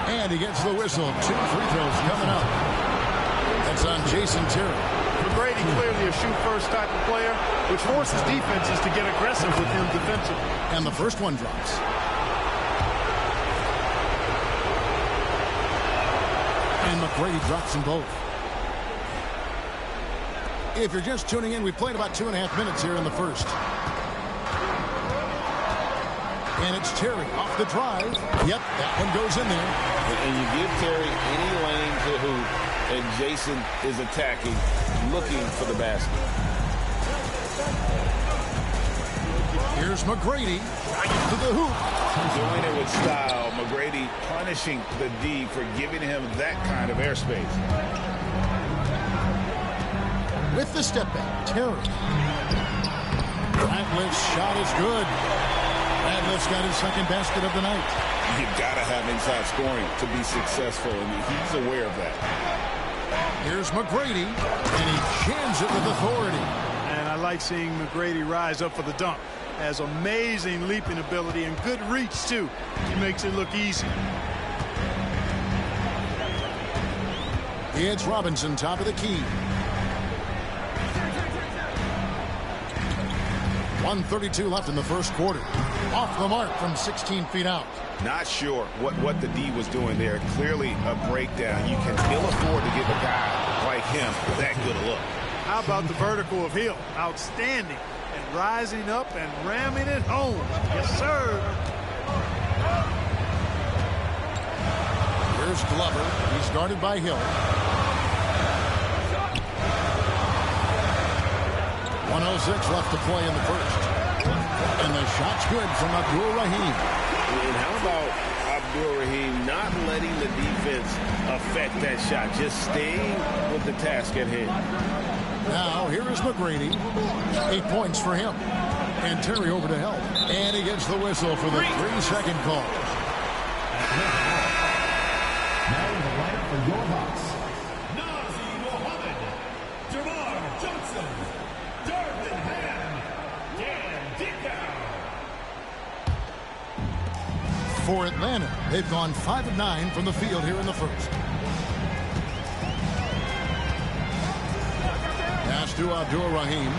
And he gets the whistle. 2 free throws coming up. That's on Jason Terry. McGrady clearly a shoot-first type of player, which forces defenses to get aggressive with him defensively. And the first one drops. And McGrady drops them both. If you're just tuning in, we played about 2.5 minutes here in the first. And it's Terry off the drive. Yep, that one goes in there. And you give Terry any lane to hoop, and Jason is attacking, looking for the basket. Here's McGrady to the hoop. Doing it with style. McGrady punishing the D for giving him that kind of airspace. With the step back, Terry. Ratliff's shot is good. Ratliff's got his second basket of the night. You've got to have inside scoring to be successful, and he's aware of that. Here's McGrady, and he jams it with authority. And I like seeing McGrady rise up for the dunk. Has amazing leaping ability and good reach, too. He makes it look easy. It's Robinson, top of the key. 1:32 left in the first quarter. Off the mark from 16 feet out. Not sure what the D was doing there. Clearly a breakdown. You can ill afford to give a guy like him that good a look. How about the vertical of Hill? Outstanding. And rising up and ramming it home. Yes, sir. Here's Glover. He's guarded by Hill. 1:06 left to play in the first. And the shot's good from Abdul Rahim. And how about Abdul Rahim not letting the defense affect that shot, just staying with the task at hand. Now, here is McGrady. 8 points for him. And Terry over to help. And he gets the whistle for the 3-second call. Now in the lineup for your Hawks, Nazr Mohammed, Jamar Johnson, Darvin Ham, Dan Dickau. For Atlanta, they've gone 5 of 9 from the field here in the first. Pass to Abdul Rahim.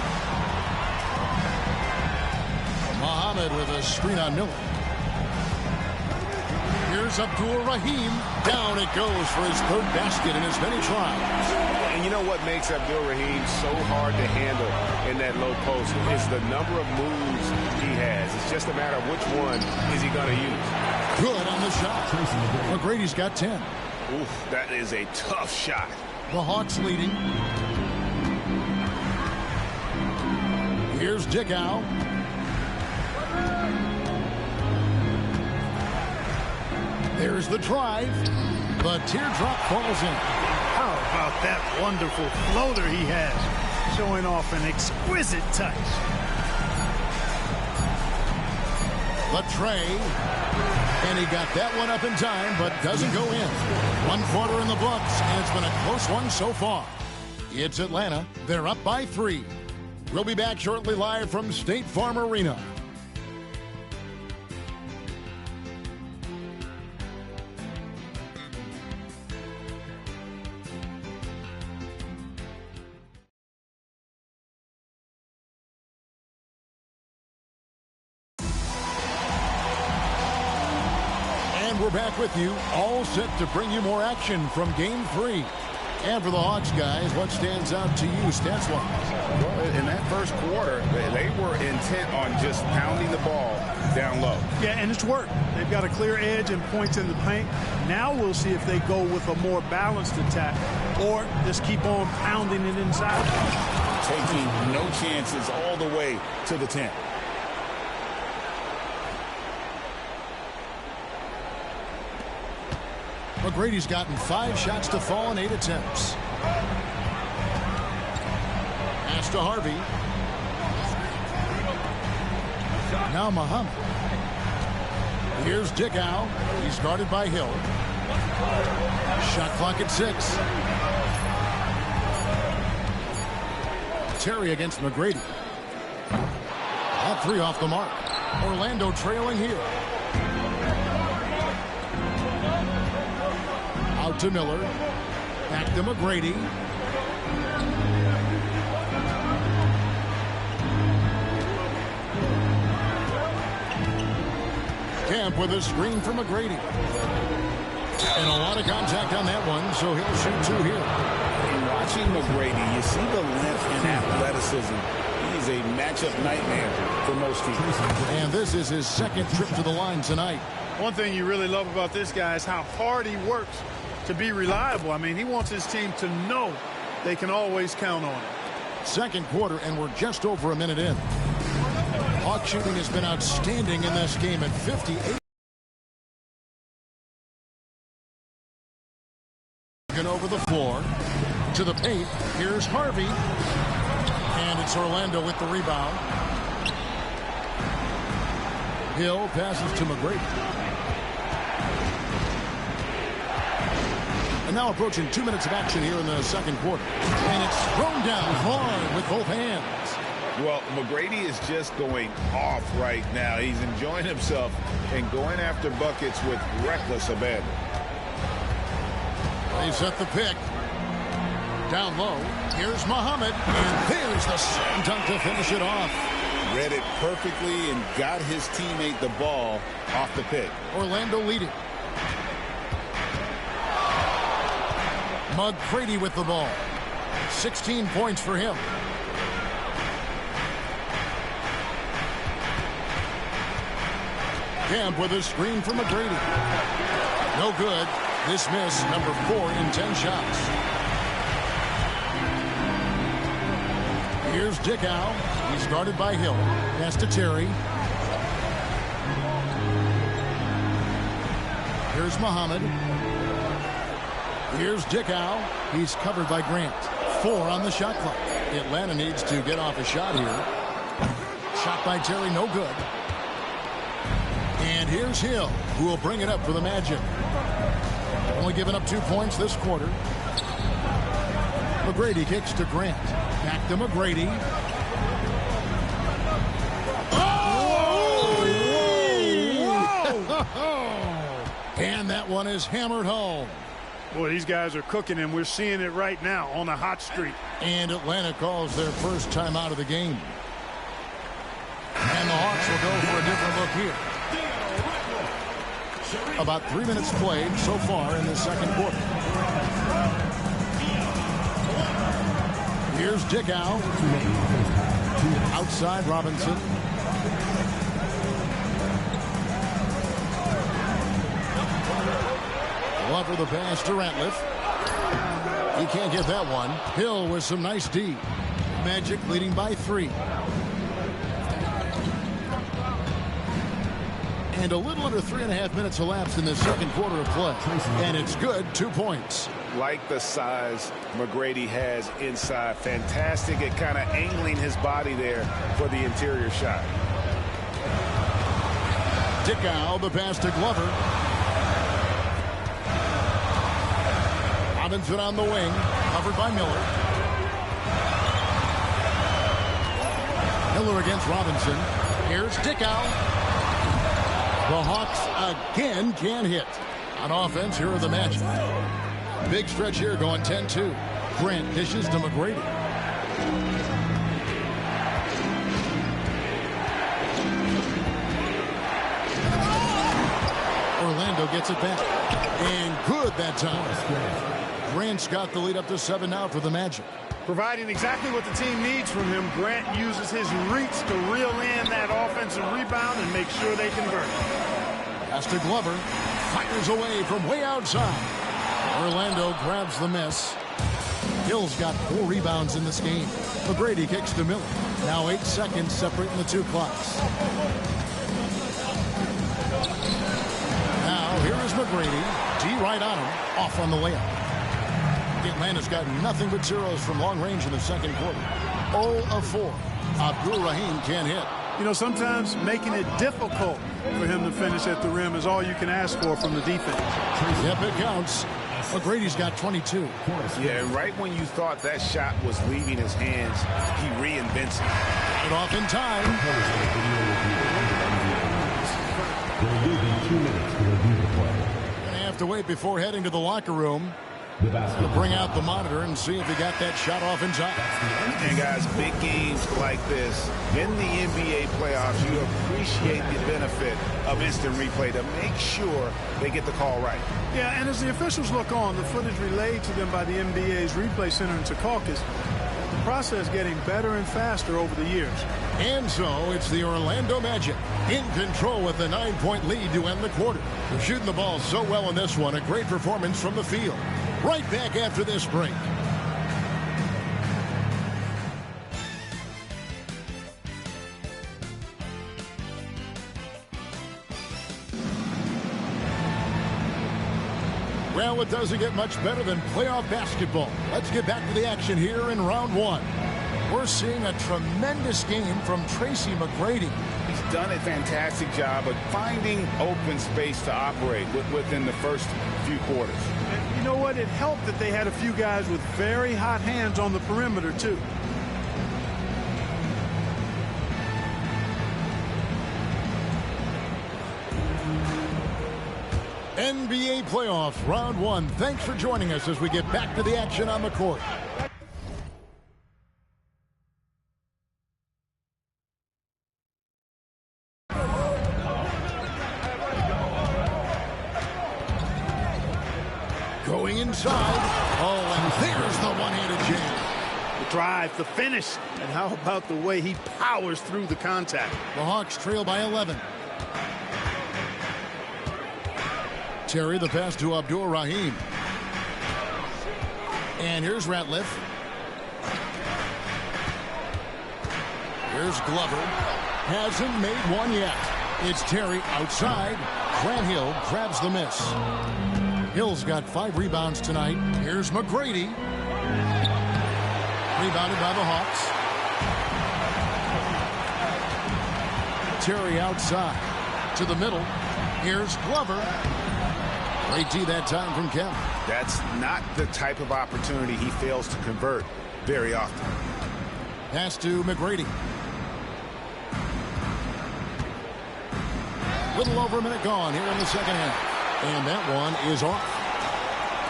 Mohammed with a screen on Miller. Here's Abdul Rahim. Down it goes for his third basket in as many tries. And you know what makes Abdul Rahim so hard to handle in that low post is the number of moves he has. It's just a matter of which one is he going to use. Good on the shot. McGrady's got 10. Oof, that is a tough shot. The Hawks leading. Here's Dickau. There's the drive. The teardrop falls in. How about that wonderful floater he has? Showing off an exquisite touch. The tray. And he got that one up in time, but doesn't go in. 1 quarter in the books, and it's been a close one so far. It's Atlanta. They're up by 3. We'll be back shortly live from State Farm Arena. And we're back with you, all set to bring you more action from Game 3. And for the Hawks, guys, what stands out to you stats-wise? Well, in that first quarter, they were intent on just pounding the ball down low. Yeah, and it's worked. They've got a clear edge and points in the paint. Now we'll see if they go with a more balanced attack or just keep on pounding it inside. Taking no chances all the way to the 10. McGrady's gotten 5 shots to fall in 8 attempts. Pass to Harvey. Now Muhammad. Here's Dickau. He's guarded by Hill. Shot clock at 6. Terry against McGrady. That 3 off the mark. Orlando trailing here. Out to Miller. Back to McGrady. Camp with a screen for McGrady. And a lot of contact on that one, so he'll shoot 2 here. And watching McGrady, you see the length and athleticism. He's a matchup nightmare for most teams. And this is his second trip to the line tonight. One thing you really love about this guy is how hard he works to be reliable. I mean, he wants his team to know they can always count on him. Second quarter, and we're just over a minute in. Hawk shooting has been outstanding in this game at 58. Over the floor to the paint. Here's Harvey. And it's Orlando with the rebound. Hill passes to McGrady. And now approaching 2 minutes of action here in the second quarter. And it's thrown down hard with both hands. Well, McGrady is just going off right now. He's enjoying himself and going after buckets with reckless abandon. They set the pick. Down low. Here's Muhammad. And there's the slam dunk to finish it off. Read it perfectly and got his teammate the ball off the pick. Orlando leading. McGrady with the ball. 16 points for him. Camp with a screen for McGrady. No good. This miss, number 4 in 10 shots. Here's Dickow. He's guarded by Hill. Pass to Terry. Here's Muhammad. Here's Dickow. He's covered by Grant. 4 on the shot clock. Atlanta needs to get off a shot here. Shot by Terry, no good. And here's Hill, who will bring it up for the Magic. Only giving up 2 points this quarter. McGrady kicks to Grant. Back to McGrady. Oh! Whoa! And that one is hammered home. Boy, these guys are cooking, and we're seeing it right now on a hot streak. And Atlanta calls their first time out of the game. And the Hawks will go for a different look here. About 3 minutes played so far in the second quarter. Here's Dickow. Outside Robinson. Glover the pass to Ratliff. He can't get that one. Hill with some nice D. Magic leading by 3. And a little under 3.5 minutes elapsed in the second quarter of play. And it's good, 2 points. Like the size McGrady has inside. Fantastic at kind of angling his body there for the interior shot. Dickow, the pass to Glover. Robinson on the wing, covered by Miller. Miller against Robinson. Here's Dickow. The Hawks again can't hit. On offense, here are the Magic. Big stretch here going 10-2. Grant dishes to McGrady. Orlando gets it back. And good that time. Grant's got the lead up to 7 now for the Magic. Providing exactly what the team needs from him, Grant uses his reach to reel in that offensive rebound and make sure they convert. Pass to Glover. Fires away from way outside. Orlando grabs the miss. Hill's got 4 rebounds in this game. McGrady kicks to Miller. Now 8 seconds separating the 2 clocks. Now here is McGrady. D right on him. Off on the layup. Atlanta's got nothing but zeros from long range in the second quarter. 0 of 4. Abdul Rahim can't hit. You know, sometimes making it difficult for him to finish at the rim is all you can ask for from the defense. Yep, it counts. McGrady's got 22. Yeah, and right when you thought that shot was leaving his hands, he reinvents it. It off in time. Gonna have to wait before heading to the locker room. To bring out the monitor and see if he got that shot off in time. And guys, big games like this in the NBA playoffs, you appreciate the benefit of instant replay to make sure they get the call right. Yeah, and as the officials look on, the footage relayed to them by the NBA's replay center in Secaucus, the process getting better and faster over the years. And so it's the Orlando Magic in control with a 9-point lead to end the quarter. They're shooting the ball so well in this one. A great performance from the field. Right back after this break. Well, it doesn't get much better than playoff basketball. Let's get back to the action here in round one. We're seeing a tremendous game from Tracy McGrady. He's done a fantastic job of finding open space to operate within the first few quarters. And you know what? It helped that they had a few guys with very hot hands on the perimeter, too. NBA playoffs, round one. Thanks for joining us as we get back to the action on the court. Going inside. Oh, and there's the one-handed jam. The drive, the finish, and how about the way he powers through the contact? The Hawks trail by 11. Terry, the pass to Abdur-Rahim. And here's Ratliff. Here's Glover. Hasn't made one yet. It's Terry outside. Grant Hill grabs the miss. Hill's got 5 rebounds tonight. Here's McGrady. Rebounded by the Hawks. Terry outside. To the middle. Here's Glover. Great D that time from Kemp. That's not the type of opportunity he fails to convert very often. Pass to McGrady. Little over a minute gone here in the second half. And that one is off.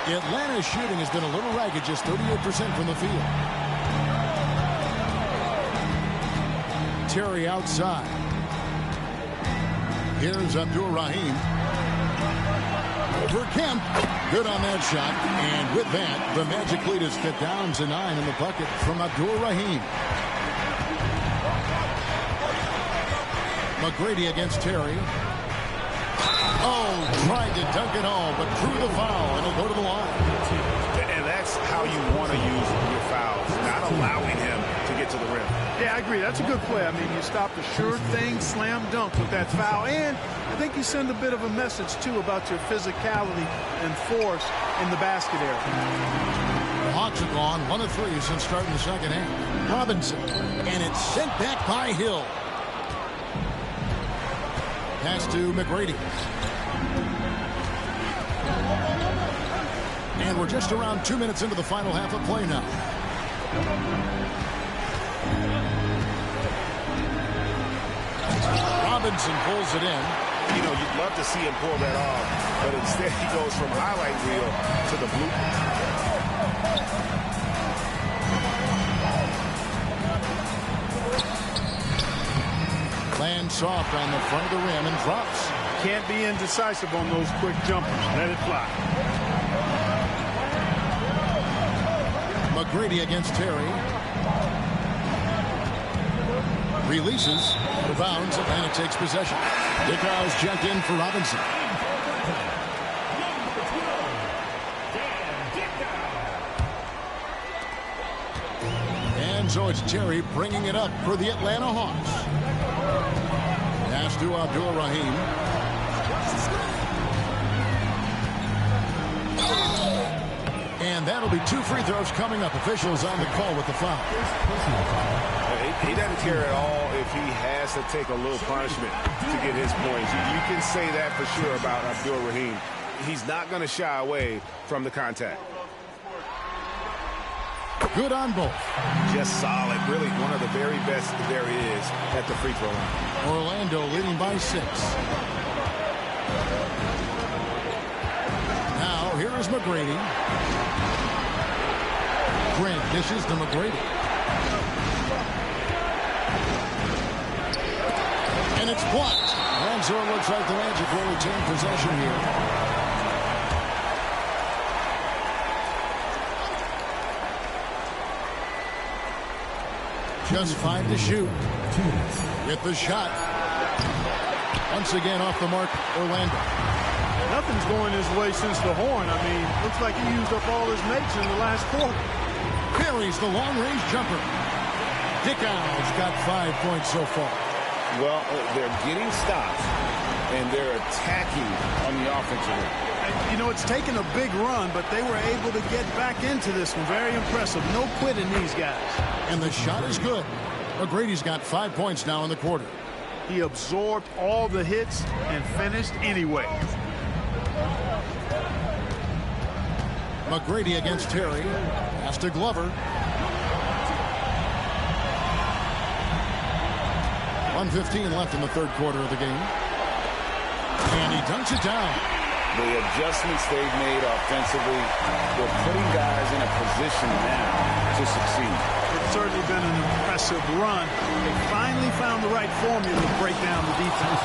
Atlanta's shooting has been a little ragged, just 38% from the field. Terry outside. Here's Abdur-Rahim. Over Kemp. Good on that shot. And with that, the Magic lead is cut down to 9 in the bucket from Abdur-Rahim. McGrady against Terry. Oh, tried to dunk it all, but drew the foul, and he'll go to the line. And that's how you want to use your fouls, not allowing him to get to the rim. Yeah, I agree. That's a good play. I mean, you stopped a sure thing, slam dunk with that foul. And I think you send a bit of a message, too, about your physicality and force in the basket area. The Hawks have gone 1 of 3 since starting the second half. Robinson, and it's sent back by Hill. Pass to McGrady. And we're just around 2 minutes into the final half of play now. Robinson pulls it in. You know, you'd love to see him pull that off, but instead he goes from highlight reel to the blooper. Lands soft on the front of the rim and drops. Can't be indecisive on those quick jumpers. Let it fly. McGrady against Terry. Releases. Out of bounds. Atlanta takes possession. Dickau's checked in for Robinson. And so it's Terry bringing it up for the Atlanta Hawks. Pass to Abdur-Rahim. And that'll be 2 free throws coming up. Officials on the call with the foul. He doesn't care at all if he has to take a little punishment to get his points. You can say that for sure about Abdur-Rahim. He's not going to shy away from the contact. Good on both. Just solid. Really one of the very best there is at the free throw line. Orlando leading by 6. Now here is McGrady. Grant dishes to McGrady. And it's blocked. And so it looks like the Magic will retain possession here. Just 5 to shoot. With the shot. Once again off the mark, Orlando. Nothing's going his way since the horn. I mean, looks like he used up all his mates in the last quarter. Parries the long-range jumper. Dickau's got 5 points so far. Well, they're getting stops, and they're attacking on the offensive end. Yeah, you know, it's taken a big run, but they were able to get back into this one. Very impressive. No quitting these guys. And the shot is good. McGrady's got 5 points now in the quarter. He absorbed all the hits and finished anyway. McGrady against Terry. Pass to Glover. 1:15 left in the third quarter of the game. And he dunks it down. The adjustments they've made offensively, they're putting guys in a position now to succeed. It's certainly been an impressive run. They finally found the right formula to break down the defense.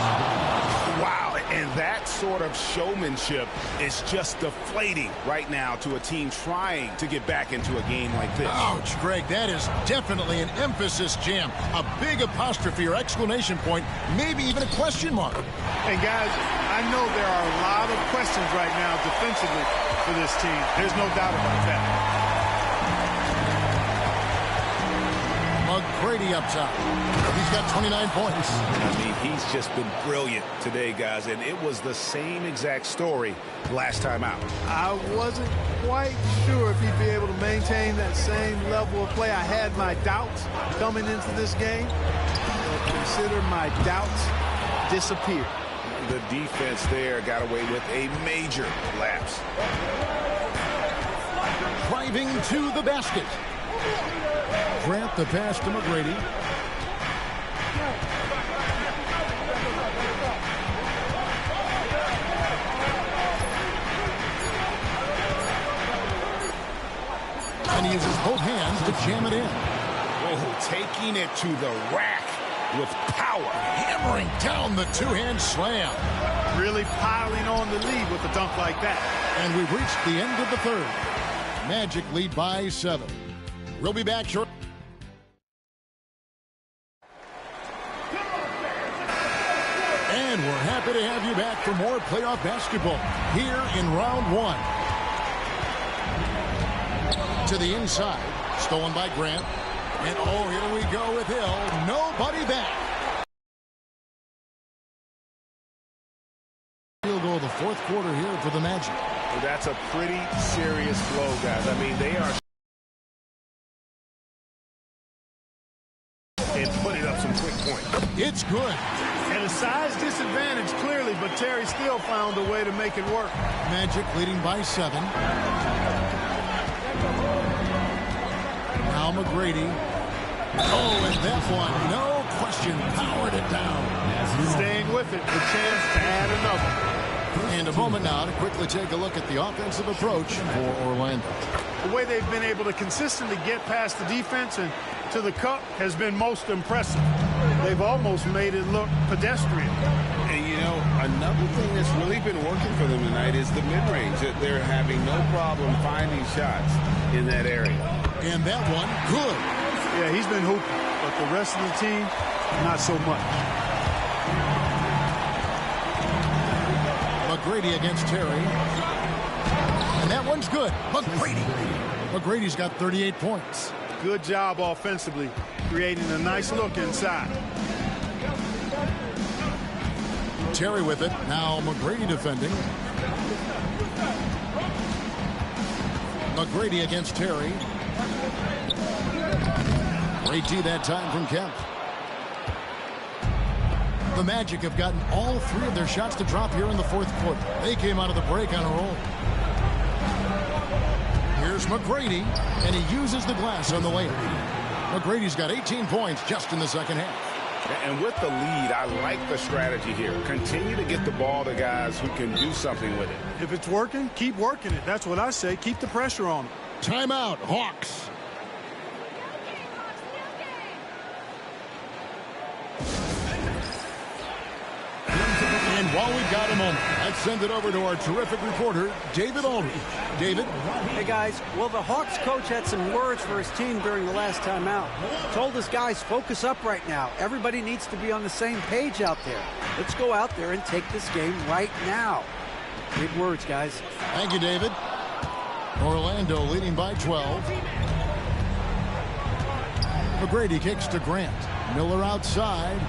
Wow, and that sort of showmanship is just deflating right now to a team trying to get back into a game like this. Ouch, Greg, that is definitely an emphasis jam. A big apostrophe or exclamation point, maybe even a question mark. And guys, I know there are a lot of questions right now defensively for this team. There's no doubt about that. McGrady up top. He's got 29 points. I mean, he's just been brilliant today, guys, and it was the same exact story last time out. I wasn't quite sure if he'd be able to maintain that same level of play. I had my doubts coming into this game. But consider my doubts disappear. The defense there got away with a major lapse. Driving to the basket. Grant the pass to McGrady. And he uses both hands to jam it in. Oh, taking it to the rack with power. Hammering down the two-hand slam. Really piling on the lead with a dunk like that. And we've reached the end of the third. Magic lead by 7. We'll be back shortly. And we're happy to have you back for more playoff basketball here in round 1. To the inside, stolen by Grant. And oh, here we go with Hill. Nobody back. Field goal of the fourth quarter here for the Magic. Well, that's a pretty serious blow, guys. I mean, they are and putting up some quick points. It's good. And a size disadvantage, clearly, but Terry still found a way to make it work. Magic leading by 7. Now McGrady. Oh, and that one, no question, powered it down. Staying with it, the chance to add another. And a moment now to quickly take a look at the offensive approach for Orlando. The way they've been able to consistently get past the defense and to the cup has been most impressive. They've almost made it look pedestrian. And, you know, another thing that's really been working for them tonight is the mid-range. They're having no problem finding shots in that area. And that one, good. Yeah, he's been hooping, but the rest of the team, not so much. McGrady against Terry. And that one's good. McGrady. McGrady's got 38 points. Good job offensively, creating a nice look inside. Terry with it. Now McGrady defending. McGrady against Terry. Great D that time from Kemp. The Magic have gotten all 3 of their shots to drop here in the fourth quarter. They came out of the break on a roll. Here's McGrady, and he uses the glass on the layup. McGrady's got 18 points just in the second half. And with the lead, I like the strategy here. Continue to get the ball to guys who can do something with it. If it's working, keep working it. That's what I say. Keep the pressure on them. Timeout, Hawks. And while we've got a moment, let's send it over to our terrific reporter, David Aldridge. David? Hey, guys. Well, the Hawks coach had some words for his team during the last time out. Told his guys, focus up right now. Everybody needs to be on the same page out there. Let's go out there and take this game right now. Big words, guys. Thank you, David. Orlando leading by 12. McGrady kicks to Grant. Miller outside.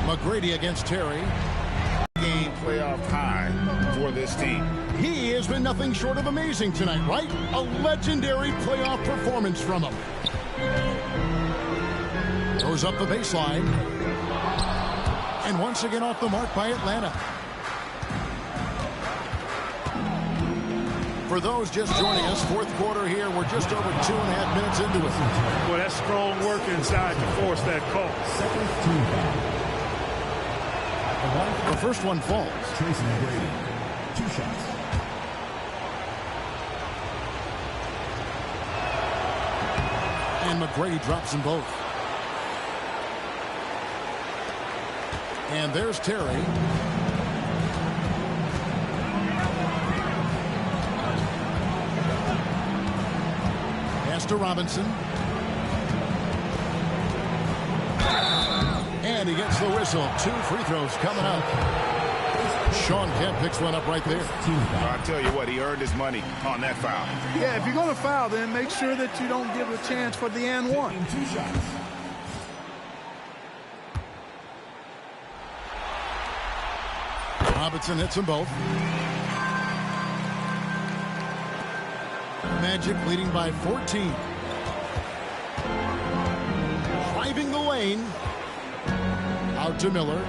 McGrady against Terry. playoff high for this team. He has been nothing short of amazing tonight, right? A legendary playoff performance from him. Goes up the baseline. And once again off the mark by Atlanta. For those just joining us, fourth quarter here. We're just over 2.5 minutes into it. Well, that's strong work inside to force that call. The first one falls. Tracy McGrady, 2 shots. And McGrady drops them both. And there's Terry. Pass to Robinson. And he gets the whistle. 2 free throws coming up. Sean Kemp picks one up right there. I'll tell you what, he earned his money on that foul. Yeah, if you're going to foul, then make sure that you don't give a chance for the and one. 2 shots. Robinson hits them both. Magic leading by 14. Driving the lane. Out to Miller.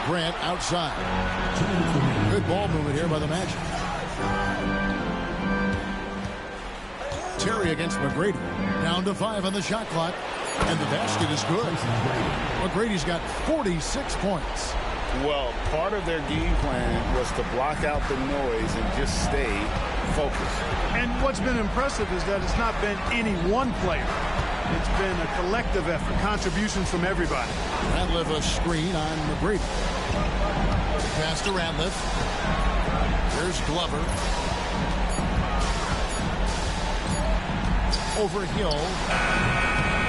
Grant outside. Good ball movement here by the Magic. Terry against McGrady. Down to 5 on the shot clock. And the basket is good. McGrady's got 46 points. Well, part of their game plan was to block out the noise and just stay focused. And what's been impressive is that it's not been any one player. It's been a collective effort, contributions from everybody. Ratliff a screen on McGrady. Pass to Ratliff. There's Glover. Over Hill.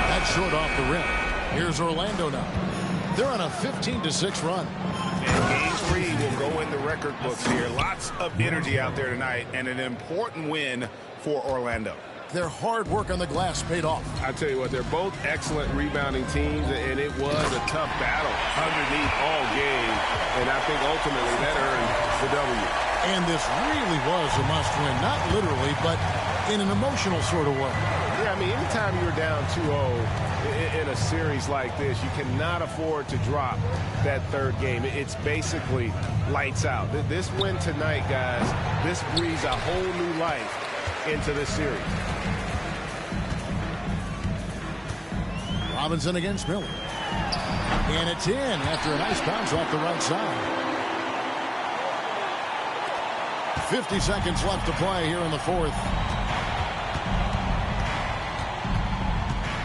That's short off the rim. Here's Orlando now. They're on a 15-6 run. And Game 3 will go in the record books here. Lots of energy out there tonight, and an important win for Orlando. Their hard work on the glass paid off. I tell you what, they're both excellent rebounding teams, and it was a tough battle underneath all game. And I think ultimately that earned the W. And this really was a must-win, not literally, but in an emotional sort of way. Yeah, I mean, anytime you're down 2-0 in a series like this, you cannot afford to drop that third game. It's basically lights out. This win tonight, guys, this breathes a whole new life into this series. Robinson against Miller. And it's in after a nice bounce off the right side. 50 seconds left to play here in the fourth.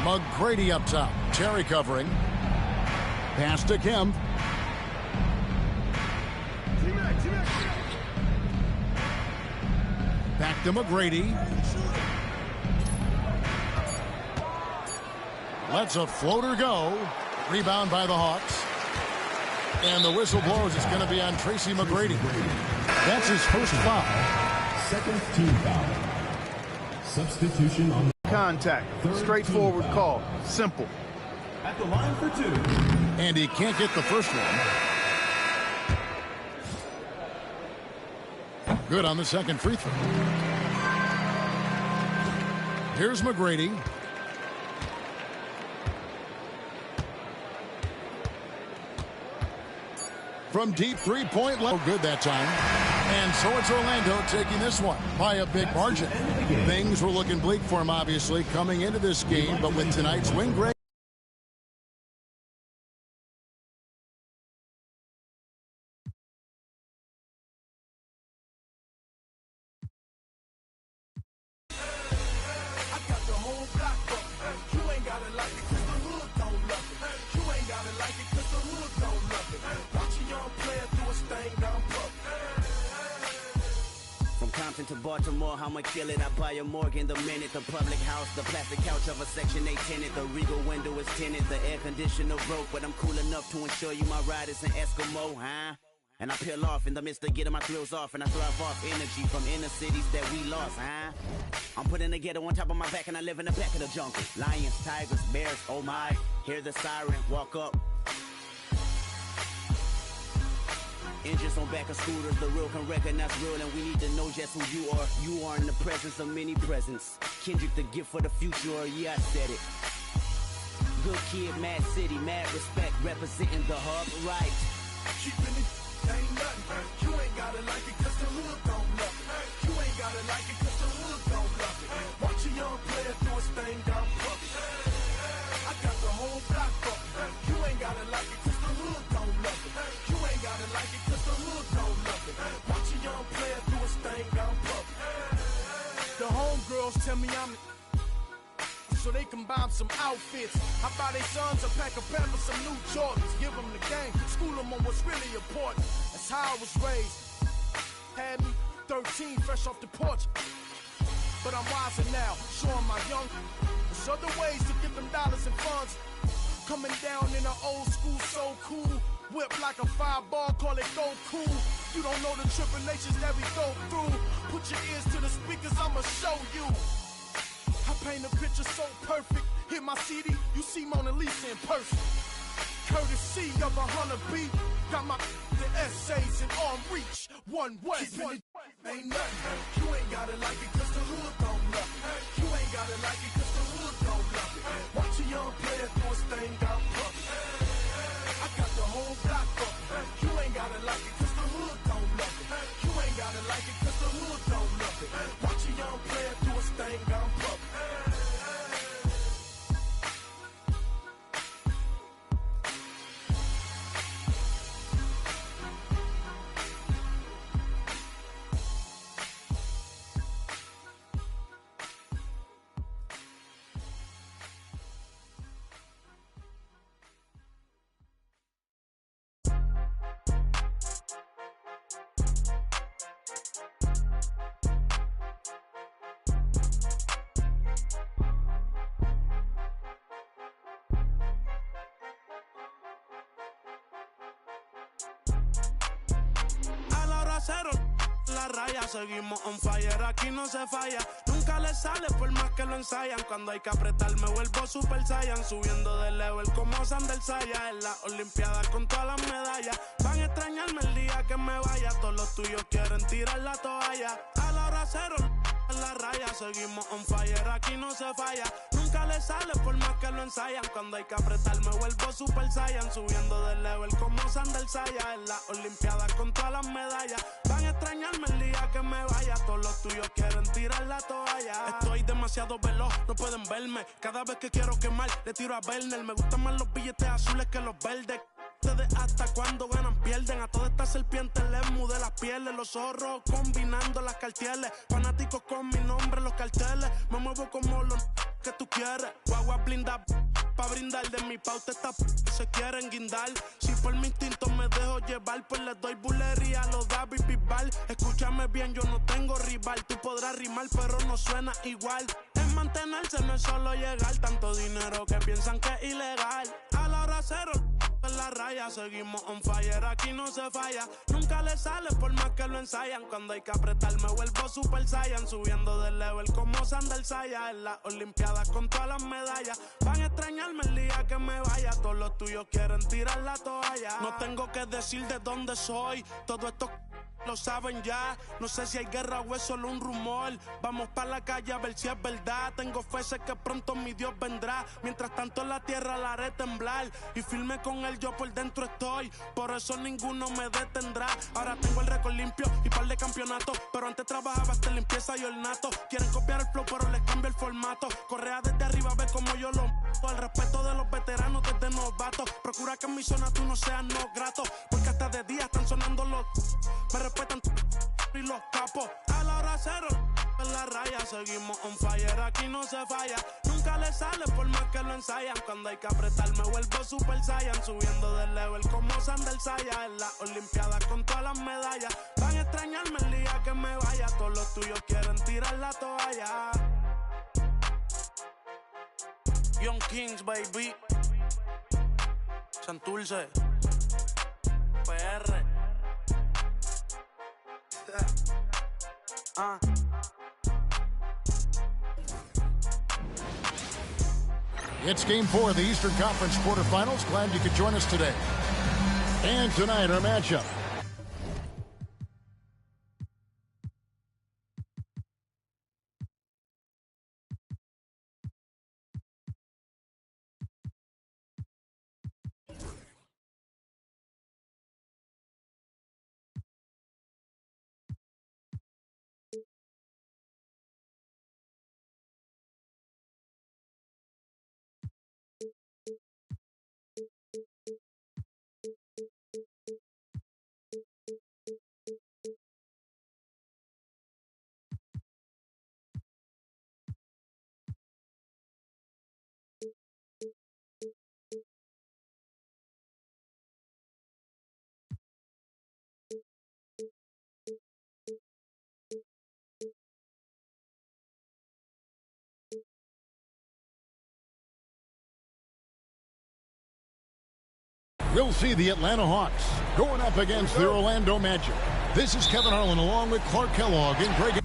McGrady up top. Terry covering. Pass to Kemp. Back to McGrady. Lets a floater go. Rebound by the Hawks. And the whistle blows. It's going to be on Tracy McGrady. That's his first foul. Second team foul. Substitution on contact. Straightforward call. Simple. At the line for 2. And he can't get the first one. Good on the second free throw. Here's McGrady. From deep three-point line. Good that time. And so it's Orlando taking this one by a big margin. Things were looking bleak for him, obviously, coming into this game. But with tonight's win, Greg. To Baltimore, I'ma kill it. I buy a morgue in the minute. The public house, the plastic couch of a Section 8 tenant. The Regal window is tinted. The air conditioner broke, but I'm cool enough to ensure you my ride is an Eskimo, huh? And I peel off in the midst of getting my thrills off, and I thrive off energy from inner cities that we lost, huh? I'm putting the ghetto on top of my back, and I live in the back of the jungle. Lions, tigers, bears, oh my. Hear the siren, walk up. Engines on back of scooters, the real can recognize real, and we need to know just who you are. You are in the presence of many presents. Kendrick, the gift for the future, or yeah, I said it. Good kid, mad city, mad respect, representing the hub, right? Keeping it ain't nothing. You ain't gotta like it cause the hood don't love it. You ain't gotta like it cause the hood don't love it. Watch a young player do his thing down public. I got the whole block fucking. You ain't gotta like it cause the hood don't love it. You ain't gotta like it cause the hood don't love it. Watch a young player do his thing down public. The homegirls tell me I'm so they can buy them some outfits. I buy their sons a pack of Pampers, some new Jordans. Give them the game, school them on what's really important. That's how I was raised. Had me 13, fresh off the porch. But I'm wiser now, showing my young there's other ways to get them dollars and funds. Coming down in an old school, so cool. Whip like a fireball, call it go cool. You don't know the tribulations that we go through. Put your ears to the speakers, I'ma show you. I paint a picture so perfect. Hit my CD, you see Mona Lisa in person. Courtesy of a hunter beat. Got my the essays in arm reach. One way. Ain't nothing. You ain't gotta like it cause the hood don't love it. You ain't gotta like it cause the hood don't love it. Watch a young player do his thing down public. I got the whole block up. You ain't gotta like it cause the hood don't love it. You ain't gotta like it cause the hood don't love it. Watch a young player do his thing down public. La raya, seguimos on fire, aquí no se falla. Nunca le sale por más que lo ensayan. Cuando hay que apretar me vuelvo Super Saiyan. Subiendo de level como Sandel Saya. En la Olimpiada con todas las medallas. Van a extrañarme el día que me vaya. Todos los tuyos quieren tirar la toalla. A la hora cero, la raya, seguimos on fire, aquí no se falla. Nunca le sale por más que lo ensayan. Cuando hay que apretar me vuelvo Super Saiyan. Subiendo de level como Sandel Saya. En la Olimpiada con todas las medallas. Van a extrañarme el día que me vaya. Todos los tuyos quieren tirar la toalla. Estoy demasiado veloz, no pueden verme. Cada vez que quiero quemar, le tiro a Werner. Me gustan más los billetes azules que los verdes. Ustedes hasta cuando ganan pierden. A todas estas serpientes les mudé las pieles. Los zorros combinando las cartieles. Fanáticos con mi nombre en los carteles. Me muevo como los que tú quieres. Guagua blinda pa' brindar. De mi pauta esta se quieren guindar. Si por mi instinto me dejo llevar, pues les doy bulería a los David Bisbal. Escúchame bien, yo no tengo rival. Tú podrás rimar pero no suena igual. Es mantenerse, no es solo llegar. Tanto dinero que piensan que es ilegal. A la hora cero en la raya, seguimos on fire, aquí no se falla. Nunca le sale por más que lo ensayan. Cuando hay que apretar me vuelvo Super Saiyan. Subiendo de level como Sandel Saya. En la Olimpiada con todas las medallas. Van a extrañarme el día que me vaya. Todos los tuyos quieren tirar la toalla. No tengo que decir de dónde soy. Todo esto lo saben ya. No sé si hay guerra o es solo un rumor. Vamos pa' la calle a ver si es verdad. Tengo fe, sé que pronto mi Dios vendrá. Mientras tanto la tierra la haré temblar. Y firme con él yo por dentro estoy. Por eso ninguno me detendrá. Ahora tengo el récord limpio y par de campeonatos. Pero antes trabajaba hasta limpieza y ornato. Quieren copiar el flow pero les cambio el formato. Correa desde arriba, ve como yo lo mato. El respeto de los veteranos desde novatos. Procura que en mi zona tú no seas no grato. Porque hasta de día están sonando los... Me respetan y los capos. A la hora cero en la raya, seguimos on fire, aquí no se falla. Nunca le sale por más que lo ensayan. Cuando hay que apretar me vuelvo Super Saiyan. Subiendo de level como Sandel Saya. En la Olimpiada con todas las medallas. Van a extrañarme el día que me vaya. Todos los tuyos quieren tirar la toalla. Young Kings, baby. Santurce PR. It's Game 4 of the Eastern Conference quarterfinals. Glad you could join us today. And tonight, our matchup. We'll see the Atlanta Hawks going up against the Orlando Magic. This is Kevin Harlan along with Clark Kellogg and Greg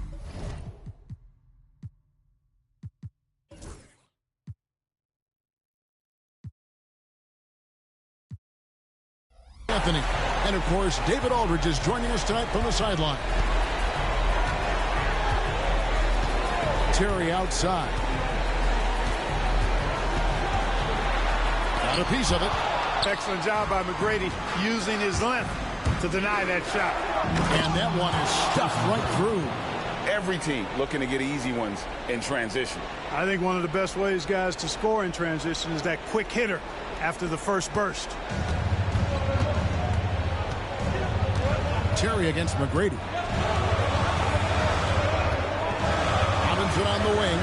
Anthony. And, of course, David Aldridge is joining us tonight from the sideline. Terry outside. Got a piece of it. Excellent job by McGrady using his length to deny that shot. And that one is stuffed right through. Every team looking to get easy ones in transition. I think one of the best ways, guys, to score in transition is that quick hitter after the first burst. Terry against McGrady. Robinson on the wing.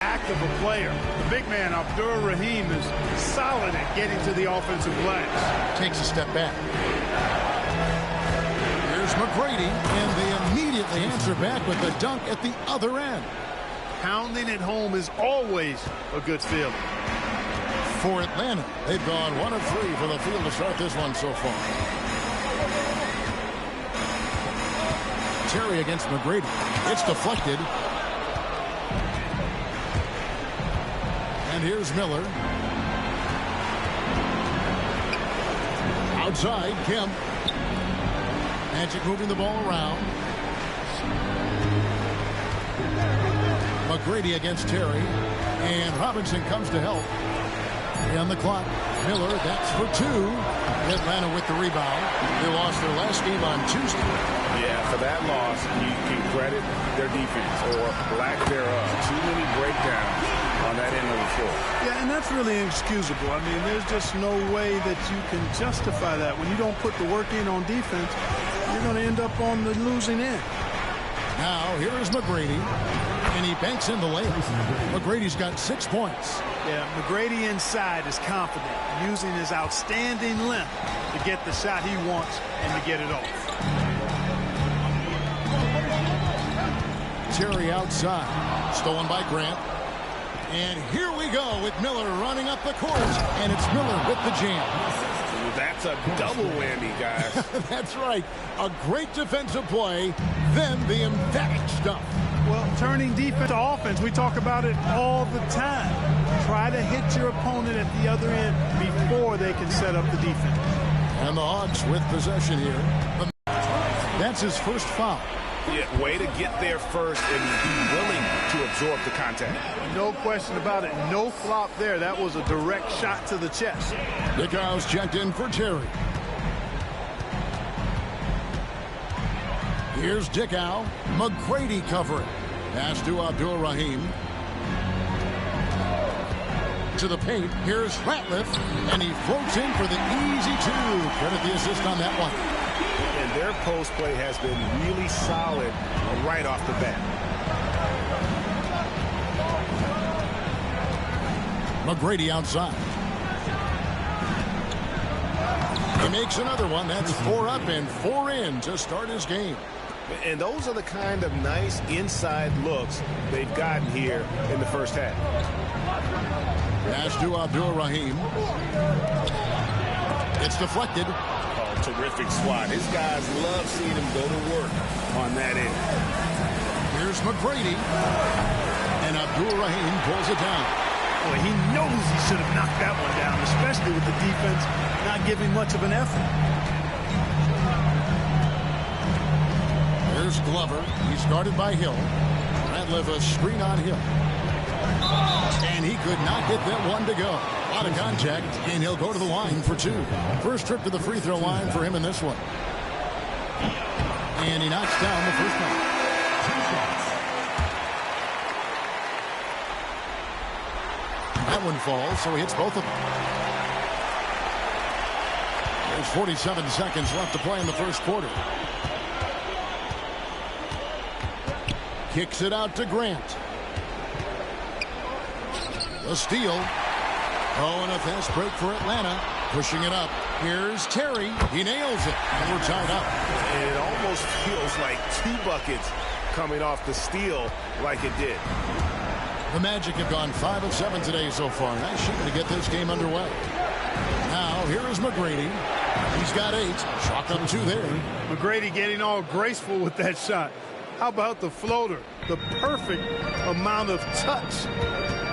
Active a player. The big man, Abdur Rahim, is solid at getting to the offensive glass. Takes a step back. Here's McGrady, and they immediately answer back with a dunk at the other end. Pounding it home is always a good feeling. For Atlanta, they've gone 1 of 3 for the field to start this one so far. Terry against McGrady. It's deflected. And here's Miller. Outside, Kemp. Magic moving the ball around. McGrady against Terry. And Robinson comes to help. On the clock. Miller, that's for 2. Atlanta with the rebound. They lost their last game on Tuesday. Yeah, for that loss, you can credit their defense or lack thereof. Too many breakdowns on that end of the floor. Yeah, and that's really inexcusable. I mean, there's just no way that you can justify that. When you don't put the work in on defense, you're going to end up on the losing end. Now, here is McGrady, and he banks in the layup. McGrady's got 6 points. Yeah, McGrady inside is confident, using his outstanding length to get the shot he wants and to get it off. Terry outside, stolen by Grant. And here we go with Miller running up the court, and it's Miller with the jam. That's a double whammy, guys. That's right. A great defensive play, then the emphatic stuff. Well, turning defense to offense, we talk about it all the time. Try to hit your opponent at the other end before they can set up the defense. And the Hawks with possession here. That's his first foul. Yeah, way to get there first and be willing to absorb the contact. No question about it. No flop there. That was a direct shot to the chest. Dickau's checked in for Terry. Here's Dickau. McGrady covering. Pass to Abdur Rahim. To the paint. Here's Ratliff. And he floats in for the easy 2. Credit the assist on that one. And their post play has been really solid right off the bat. McGrady outside. He makes another one. That's 4 up and 4 in to start his game. And those are the kind of nice inside looks they've gotten here in the first half. Pass to Abdur Rahim. It's deflected. Oh, terrific swat. His guys love seeing him go to work on that end. Here's McGrady. And Abdur Rahim pulls it down. Boy, he knows he should have knocked that one down, especially with the defense not giving much of an effort. Here's Glover. He's guarded by Hill. Ratliff a screen on Hill. And he could not get that one to go. Out of contact, and he'll go to the line for 2. First trip to the free throw line for him in this one. And he knocks down the first one. That one falls, so he hits both of them. There's 47 seconds left to play in the first quarter. Kicks it out to Grant. The steal. Oh, and a fast break for Atlanta. Pushing it up. Here's Terry. He nails it. And we're tied up. It almost feels like 2 buckets coming off the steal like it did. The Magic have gone 5 of 7 today so far. Nice shooting to get this game underway. Now Now, here is McGrady. He's got 8. Chalk up 2 there. McGrady getting all graceful with that shot. How about the floater? The perfect amount of touch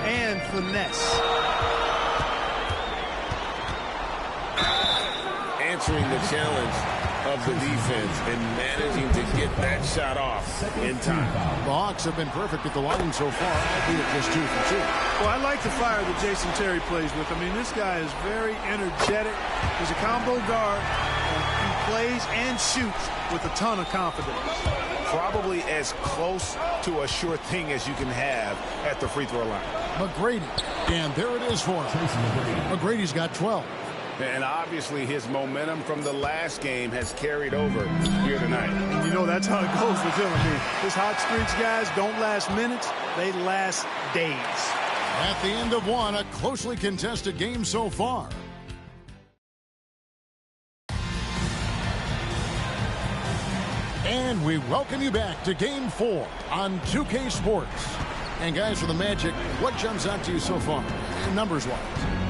and finesse. Answering the challenge of the defense and managing to get that shot off in time. The Hawks have been perfect at the line so far, albeit just 2 for 2. Well, I like the fire that Jason Terry plays with. I mean, this guy is very energetic. He's a combo guard. He plays and shoots with a ton of confidence. Probably as close to a sure thing as you can have at the free throw line. McGrady, and there it is for him. McGrady's got 12. And obviously his momentum from the last game has carried over here tonight. And you know that's how it goes with him. I mean, his hot streaks, guys, don't last minutes. They last days. At the end of one, a closely contested game so far. And we welcome you back to Game 4 on 2K Sports. And guys, for the Magic, what jumps out to you so far, numbers-wise?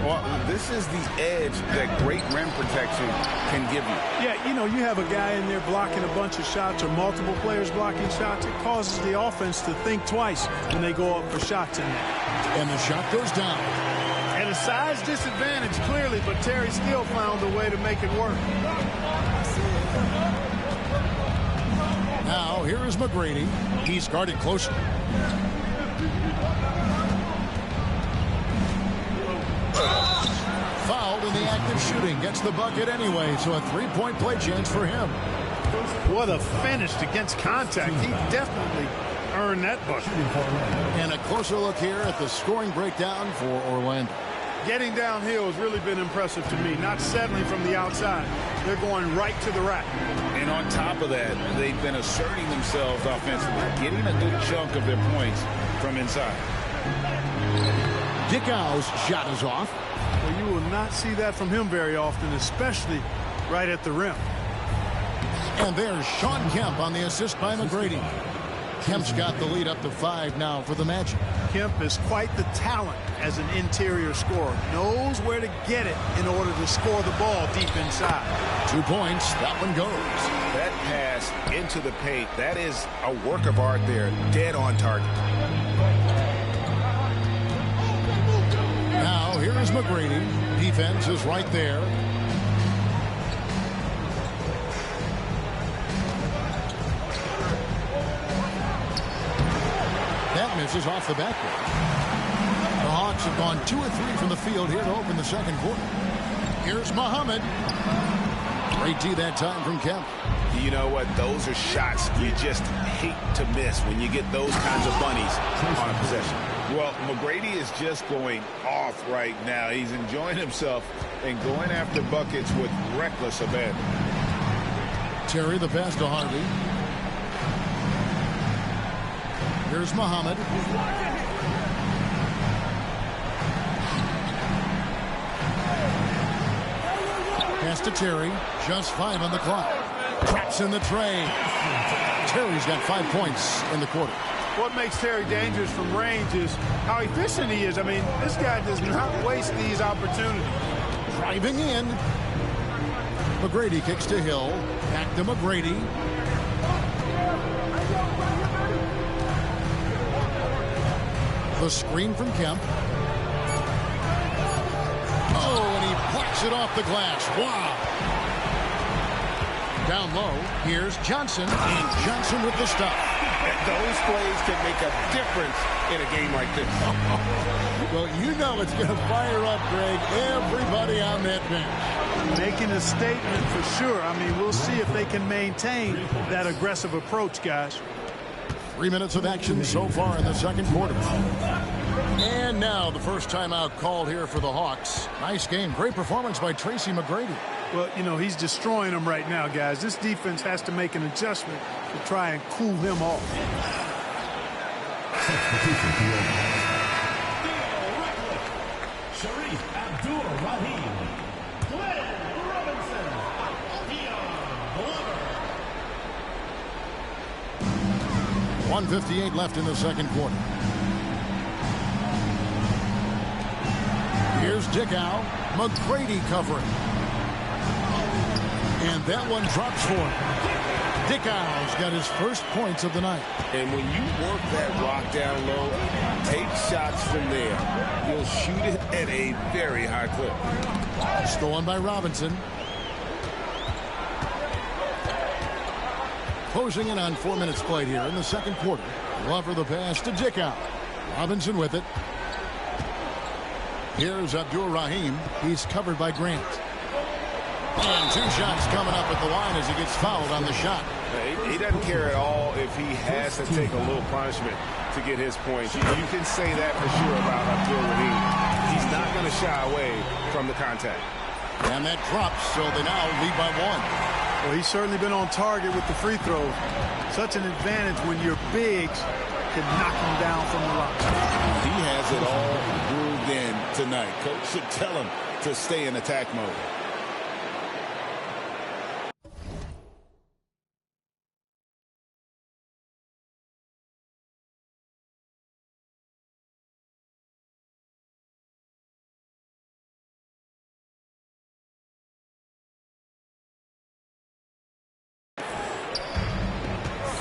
Well, this is the edge that great rim protection can give you. Yeah, you know, you have a guy in there blocking a bunch of shots or multiple players blocking shots. It causes the offense to think twice when they go up for shots in there. And the shot goes down. At a size disadvantage, clearly, but Terry still found a way to make it work. Now, here is McGrady. He's guarded closer. Fouled in the act of shooting. Gets the bucket anyway, so a 3-point play chance for him. What a finish against contact. He definitely earned that bucket. And a closer look here at the scoring breakdown for Orlando. Getting downhill has really been impressive to me. Not settling from the outside. They're going right to the rack. And on top of that, they've been asserting themselves offensively, getting a good chunk of their points from inside. Dickau's shot is off. Well, you will not see that from him very often, especially right at the rim. And there's Shawn Kemp on the assist by McGrady. Kemp's got the lead up to 5 now for the Magic. Kemp is quite the talent as an interior scorer. Knows where to get it in order to score the ball deep inside. 2 points. That one goes. That pass into the paint, that is a work of art there. Dead on target. Now, here is McGrady. Defense is right there. That misses off the backboard. The Hawks have gone 2 or 3 from the field here to open the second quarter. Here's Muhammad. Great D that time from Kemp. You know what? Those are shots you just hate to miss when you get those kinds of bunnies on a possession. Well, McGrady is just going off right now. He's enjoying himself and going after buckets with reckless abandon. Terry the pass to Harvey. Here's Muhammad. Pass to Terry. Just 5 on the clock. Traps in the tray. Terry's got 5 points in the quarter. What makes Terry dangerous from range is how efficient he is. I mean, this guy does not waste these opportunities. Driving in. McGrady kicks to Hill. Back to McGrady. The screen from Kemp. Oh, and he blocks it off the glass. Wow. Down low, here's Johnson, and Johnson with the stop. Those plays can make a difference in a game like this. Well, you know it's going to fire up, Greg, everybody on that bench. Making a statement for sure. I mean, we'll see if they can maintain that aggressive approach, guys. 3 minutes of action so far in the second quarter. And now the first timeout called here for the Hawks. Nice game. Great performance by Tracy McGrady. Well, you know, he's destroying them right now, guys. This defense has to make an adjustment to try and cool him off. Sharif Abdur-Rahim, Glenn Robinson, Dion Glover. 1:58 left in the second quarter. Here's Dickau. McGrady covering. And that one drops for him. Dickau's got his first points of the night. And when you work that rock down low, take shots from there. You'll shoot it at a very high clip. Stolen by Robinson. Closing in on 4 minutes played here in the second quarter. Glover the pass to Dickau. Robinson with it. Here's Abdur-Rahim. He's covered by Grant. And 2 shots coming up at the line as he gets fouled on the shot. He doesn't care at all if he has to take a little punishment to get his points. You can say that for sure about Abdur-Rahim. He's not going to shy away from the contact. And that drops, so they now lead by 1. Well, he's certainly been on target with the free throws. Such an advantage when your bigs can knock him down from the line. He has it all grooved in tonight. Coach should tell him to stay in attack mode.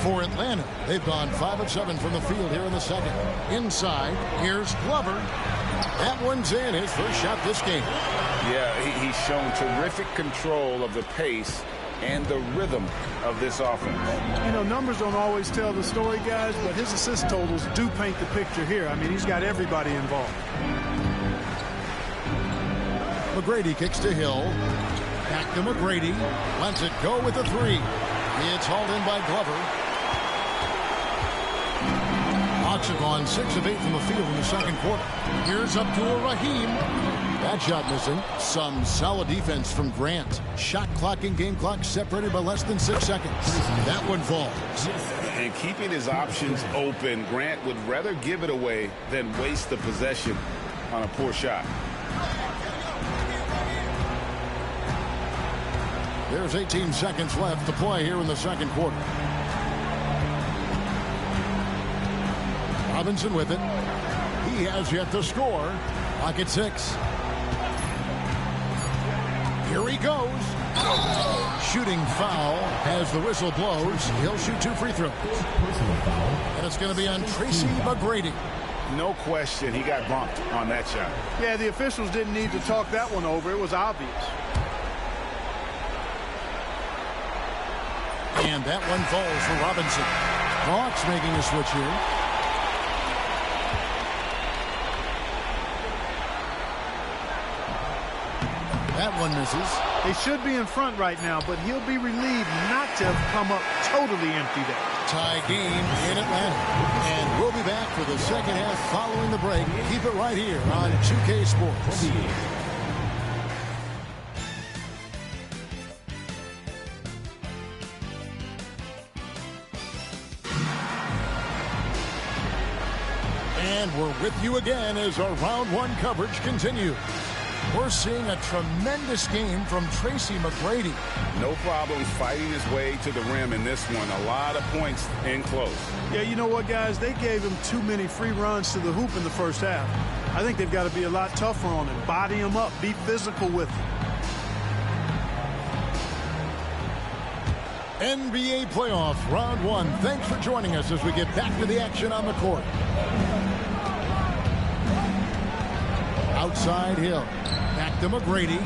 For Atlanta, they've gone 5 of 7 from the field here in the second. Inside, here's Glover. That one's in, his first shot this game. Yeah, he's shown terrific control of the pace and the rhythm of this offense. You know, numbers don't always tell the story, guys, but his assist totals do paint the picture here. I mean, he's got everybody involved. McGrady kicks to Hill. Back to McGrady. Lets it go with the 3. It's hauled in by Glover. Hawks have gone 6 of 8 from the field in the second quarter. Here's Abdur-Rahim. That shot missing. Some solid defense from Grant. Shot clock and game clock separated by less than 6 seconds. That one falls. And keeping his options open, Grant would rather give it away than waste the possession on a poor shot. There's 18 seconds left to play here in the second quarter. Robinson with it. He has yet to score. Clock at 6. Here he goes. Shooting foul as the whistle blows. He'll shoot 2 free throws. And it's going to be on Tracy McGrady. No question he got bumped on that shot. Yeah, the officials didn't need to talk that one over. It was obvious. And that one falls for Robinson. Hawks making a switch here. That one misses. They should be in front right now, but he'll be relieved not to have come up totally empty there. Tie game in Atlanta. And we'll be back for the second half following the break. Keep it right here on 2K Sports. And we're with you again as our round 1 coverage continues. We're seeing a tremendous game from Tracy McGrady. No problems fighting his way to the rim in this one. A lot of points in close. Yeah, you know what, guys? They gave him too many free runs to the hoop in the first half. I think they've got to be a lot tougher on him. Body him up. Be physical with him. NBA playoff round 1. Thanks for joining us as we get back to the action on the court. Outside Hill. Back to McGrady.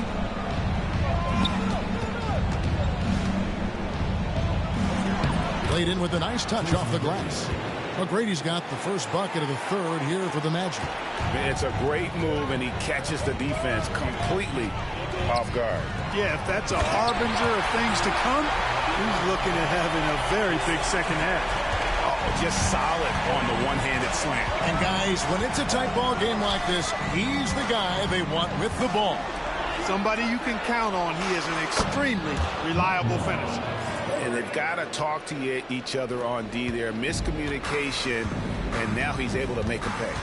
Played in with a nice touch off the glass. McGrady's got the first bucket of the third here for the Magic. It's a great move, and he catches the defense completely off guard. Yeah, if that's a harbinger of things to come, he's looking at having a very big second half. Just solid on the one-handed slant. And guys, when it's a tight ball game like this, he's the guy they want with the ball. Somebody you can count on. He is an extremely reliable finisher. And they've got to talk to each other on D there. Miscommunication, and now he's able to make them pay.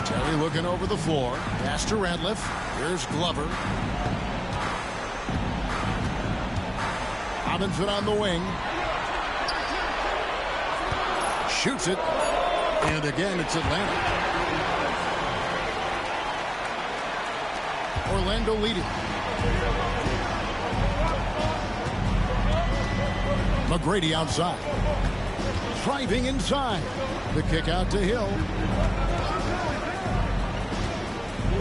Terry looking over the floor. Pass to Radliff. Here's Glover. Robinson on the wing. Shoots it. And again, it's Atlanta. Orlando leading. McGrady outside. Driving inside. The kick out to Hill.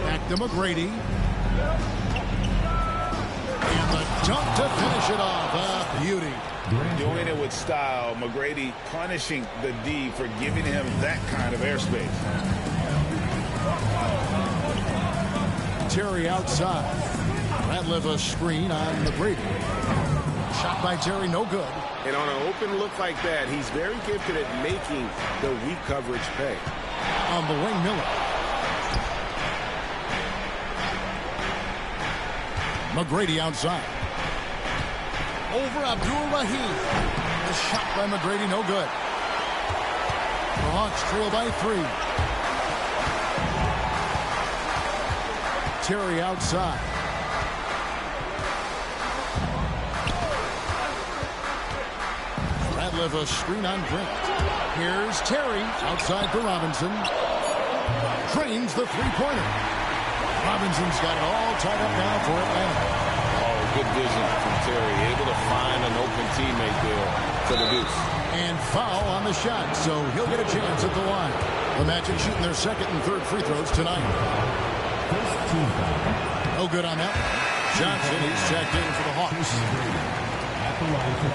Back to McGrady. And the dunk to finish it off. A beauty. Doing it with style. McGrady punishing the D for giving him that kind of airspace. Terry outside. Ratliff a screen on McGrady. Shot by Terry, no good. And on an open look like that, he's very gifted at making the weak coverage pay. On the wing, Miller. McGrady outside. Over Abdul-Rahim. The shot by McGrady, no good. The Hawks trail by 3. Terry outside. Ratliff a screen on Grant. Here's Terry outside to Robinson. Drains the three-pointer. Robinson's got it all tied up now for Atlanta. Good vision from Terry, able to find an open teammate there for the deuce. And foul on the shot, so he'll get a chance at the line. The Magic shooting their second and third free throws tonight. No good on that one. Johnson, he's checked in for the Hawks. At the line for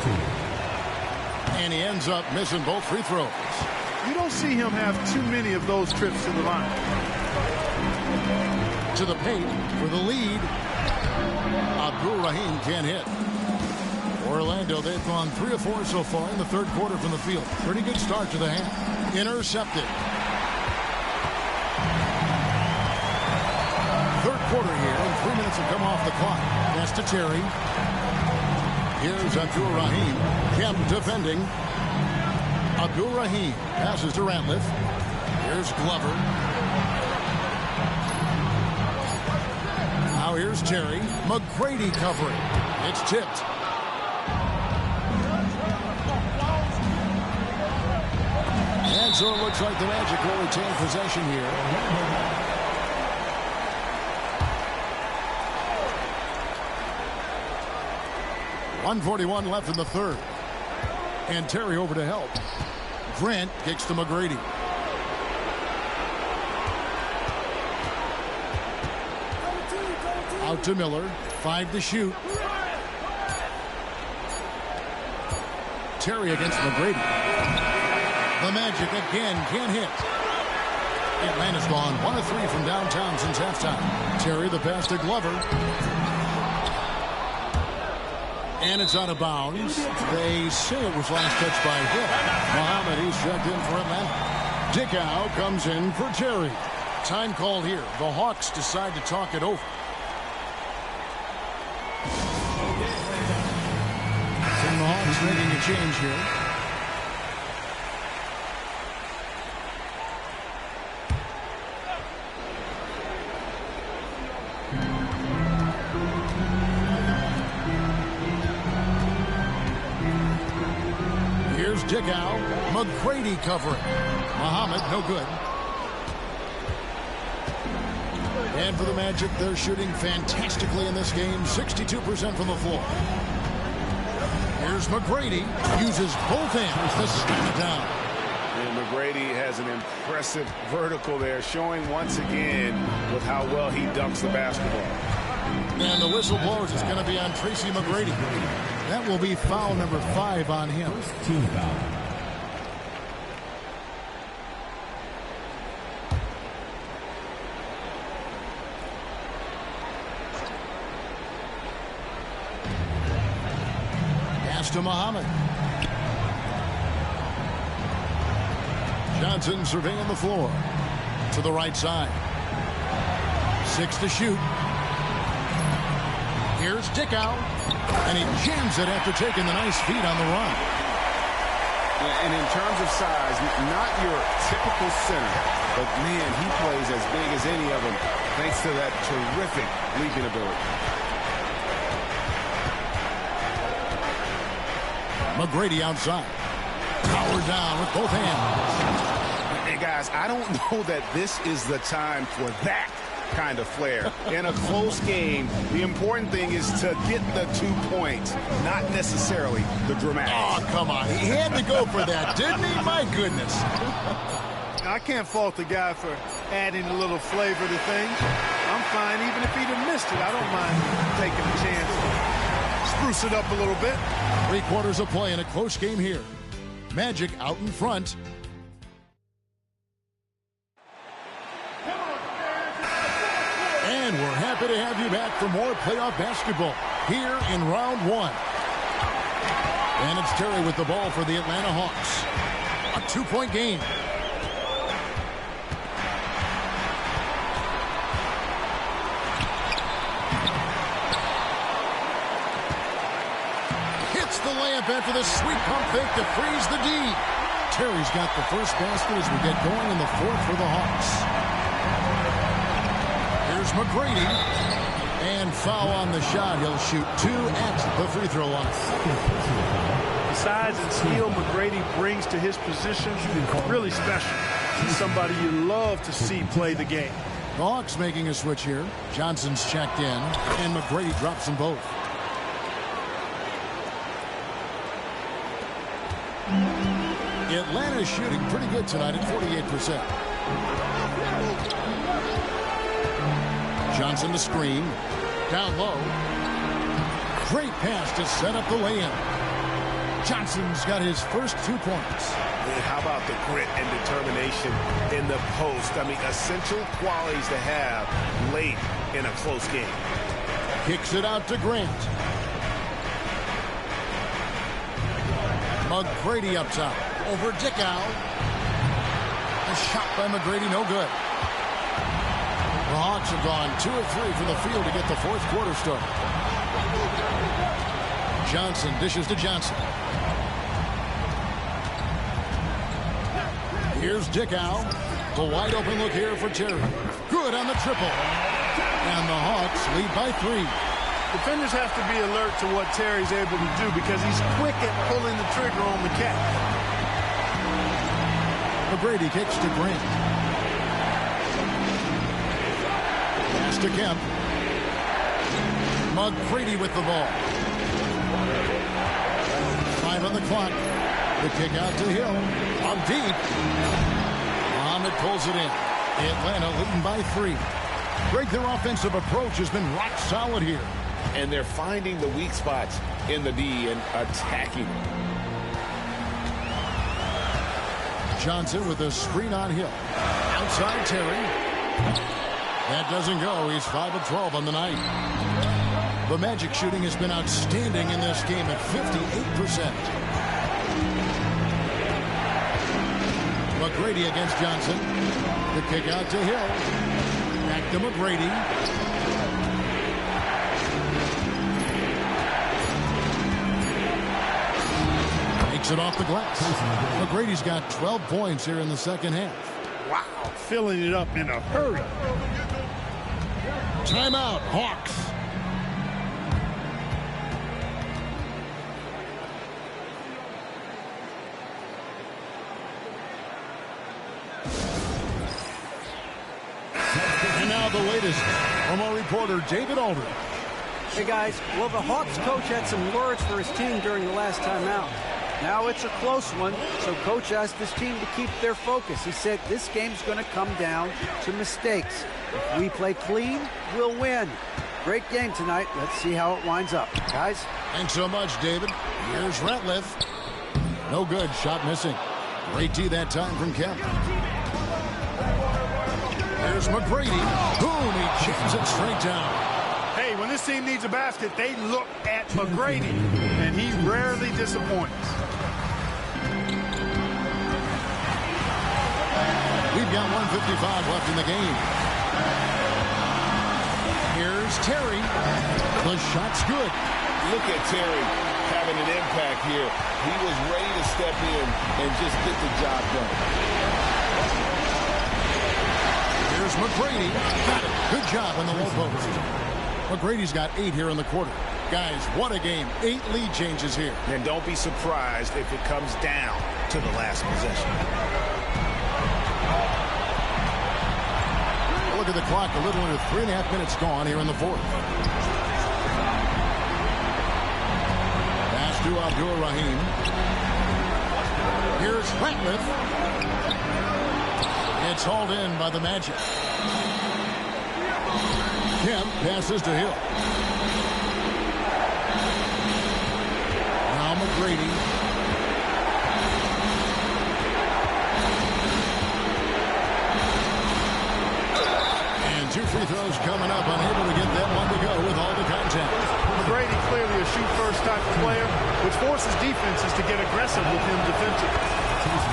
2. And he ends up missing both free throws. You don't see him have too many of those trips to the line. To the paint for the lead. Abdul-Rahim can't hit. Orlando, they've gone 3 of 4 so far in the third quarter from the field. Pretty good start to the half. Intercepted. Third quarter here, and 3 minutes have come off the clock. Pass to Terry. Here's Abdul-Rahim. Kemp defending. Abdul-Rahim passes to Ratliff. Here's Glover. Now here's Terry. McGrady covering. It's tipped. And so it looks like the Magic will retain possession here. .141 left in the third. And Terry over to help. Grant kicks to McGrady. Out to Miller. 5 to shoot. Terry against McGrady. The Magic again can't hit. Atlanta's gone 1 of 3 from downtown since halftime. Terry the pass to Glover. And it's out of bounds. They say it was last touched by Hill. Muhammad, he's checked in for Atlanta. Dickow comes in for Terry. Time called here. The Hawks decide to talk it over. And the Hawks making a change here. Here's Dickow. McGrady covering. Muhammad, no good. And for the Magic, they're shooting fantastically in this game. 62% from the floor. Here's McGrady. Uses both hands to slam it down. And McGrady has an impressive vertical there, showing once again with how well he dunks the basketball. And the whistle blows. It's going to be on Tracy McGrady. That will be foul number 5 on him. Team foul. Pass to Muhammad. Johnson surveying the floor. To the right side. 6 to shoot. Here's Dickow. And he jams it after taking the nice feed on the run. And in terms of size, not your typical center. But, man, he plays as big as any of them thanks to that terrific leaping ability. McGrady outside. Power down with both hands. And, guys, I don't know that this is the time for that kind of flair. In a close game, the important thing is to get the 2 points, not necessarily the dramatics. Oh, come on. He had to go for that, didn't he? My goodness. I can't fault the guy for adding a little flavor to things. I'm fine even if he'd have missed it. I don't mind taking a chance to spruce it up a little bit. 3/4 of play in a close game here. Magic out in front. And we're happy to have you back for more playoff basketball here in round 1. And it's Terry with the ball for the Atlanta Hawks. A 2-point game. Hits the layup after the sweet pump fake to freeze the D. Terry's got the first basket as we get going in the 4th for the Hawks. Here's McGrady. And foul on the shot. He'll shoot 2 at the free throw line. The size and skill McGrady brings to his position is really special. He's somebody you love to see play the game. The Hawks making a switch here. Johnson's checked in, and McGrady drops them both. Atlanta's shooting pretty good tonight at 48%. Johnson to screen. Down low. Great pass to set up the lay-in. Johnson's got his first 2 points. And how about the grit and determination in the post? I mean, essential qualities to have late in a close game. Kicks it out to Grant. McGrady up top. Over Dickow. A shot by McGrady, no good. The Hawks have gone 2 of 3 from the field to get the 4th quarter started. Johnson dishes to Johnson. Here's Dickow. The wide open look here for Terry. Good on the triple. And the Hawks lead by 3. Defenders have to be alert to what Terry's able to do because he's quick at pulling the trigger on the catch. McGrady kicks to Grant. Pass to Kemp. McGrady with the ball. 5 on the clock. The kick out to Hill. On deep. Ahmed pulls it in. Atlanta leading by 3. Greg, their offensive approach has been rock solid here. And they're finding the weak spots in the D and attacking them. Johnson with a screen on Hill. Outside Terry. That doesn't go. He's 5 of 12 on the night. The Magic shooting has been outstanding in this game at 58%. McGrady against Johnson. The kick out to Hill. Back to McGrady. Takes it off the glass. McGrady's got 12 points here in the second half. Wow, filling it up in a hurry. Timeout, Hawks. And now the latest from our reporter, David Aldridge. Hey, guys. Well, the Hawks coach had some words for his team during the last time out. Now it's a close one, so coach asked his team to keep their focus. He said this game's going to come down to mistakes. If we play clean, we'll win. Great game tonight. Let's see how it winds up. Guys? Thanks so much, David. Here's Ratliff. No good. Shot missing. Great D that time from Kemp. Here's McGrady. Boom, he chips it straight down. Hey, when this team needs a basket, they look at McGrady, and he rarely disappoints. We've got 1:55 left in the game. Here's Terry. The shot's good. Look at Terry having an impact here. He was ready to step in and just get the job done. Here's McGrady. Got it. Good job on the low post. McGrady's got 8 here in the quarter. Guys, what a game. 8 lead changes here. And don't be surprised if it comes down to the last possession. look at the clock. A little under 3.5 minutes gone here in the fourth. Pass to Abdur Rahim. Here's Ratliff. It's hauled in by the Magic. Kemp passes to Hill. Now McGrady. And 2 free throws coming up. Unable to get that one to go with all the contact. McGrady clearly a shoot-first type of player, which forces defenses to get aggressive with him defensively.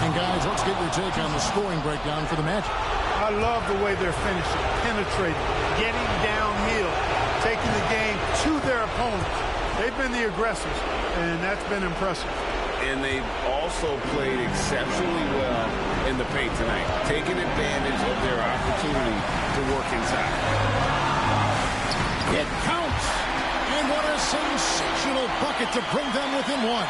And guys, let's get your take on the scoring breakdown for the Magic. I love the way they're finishing, penetrating, getting downhill, taking the game to their opponents. They've been the aggressors, and that's been impressive. And they've also played exceptionally well in the paint tonight, taking advantage of their opportunity to work inside. It counts! And what a sensational bucket to bring them within one.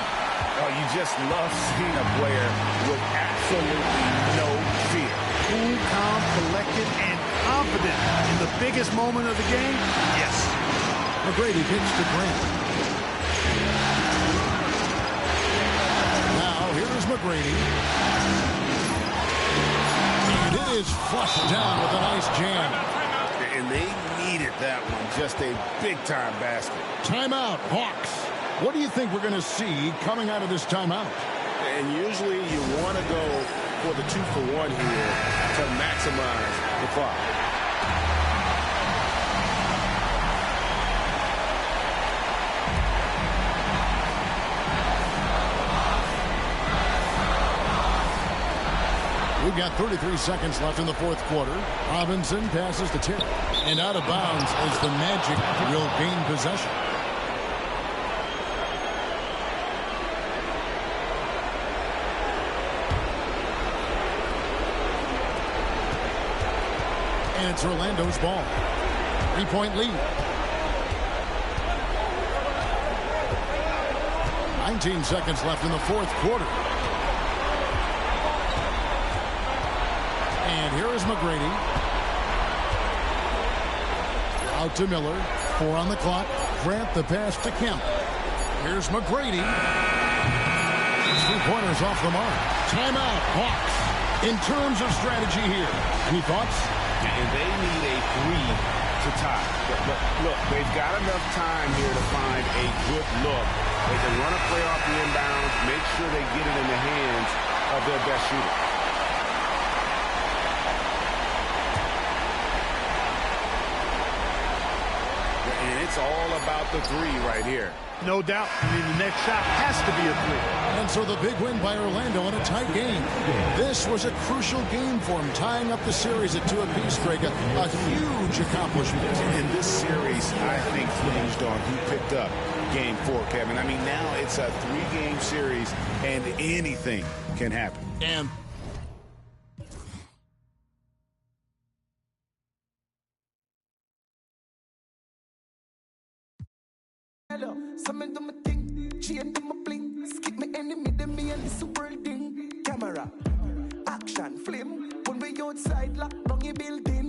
Oh, you just love seeing a player with absolutely no fear. Cool, calm, collected, and confident in the biggest moment of the game? Yes. McGrady pitched to Grant. Now, here's McGrady. And it is flushed down with a nice jam. And they needed that one. Just a big-time basket. Timeout, Hawks. What do you think we're going to see coming out of this timeout? And usually you want to go for the 2-for-1 here to maximize the clock. We've got 33 seconds left in the fourth quarter. Robinson passes to Terry. And out of bounds as the Magic will gain possession. And it's Orlando's ball. 3-point lead. 19 seconds left in the fourth quarter. And here is McGrady. Out to Miller. 4 on the clock. Grant the pass to Kemp. Here's McGrady. 3-pointers off the mark. Timeout, Hawks. In terms of strategy here, any thoughts? And they need a 3 to tie. But look, they've got enough time here to find a good look. They can run a play off the inbounds, make sure they get it in the hands of their best shooter. And it's all about the 3 right here. No doubt. I mean, the next shot has to be a 3. And so the big win by Orlando in a tight game. This was a crucial game for them, tying up the series at 2 apiece, Greg. A huge accomplishment. And this series, I think, hinged on who picked up Game 4, Kevin. I mean, now it's a 3-game series, and anything can happen. And Some do my thing, chain do my bling. Skip me enemy, them me and the world thing. Camera, action, flame. When we outside, lock down your building.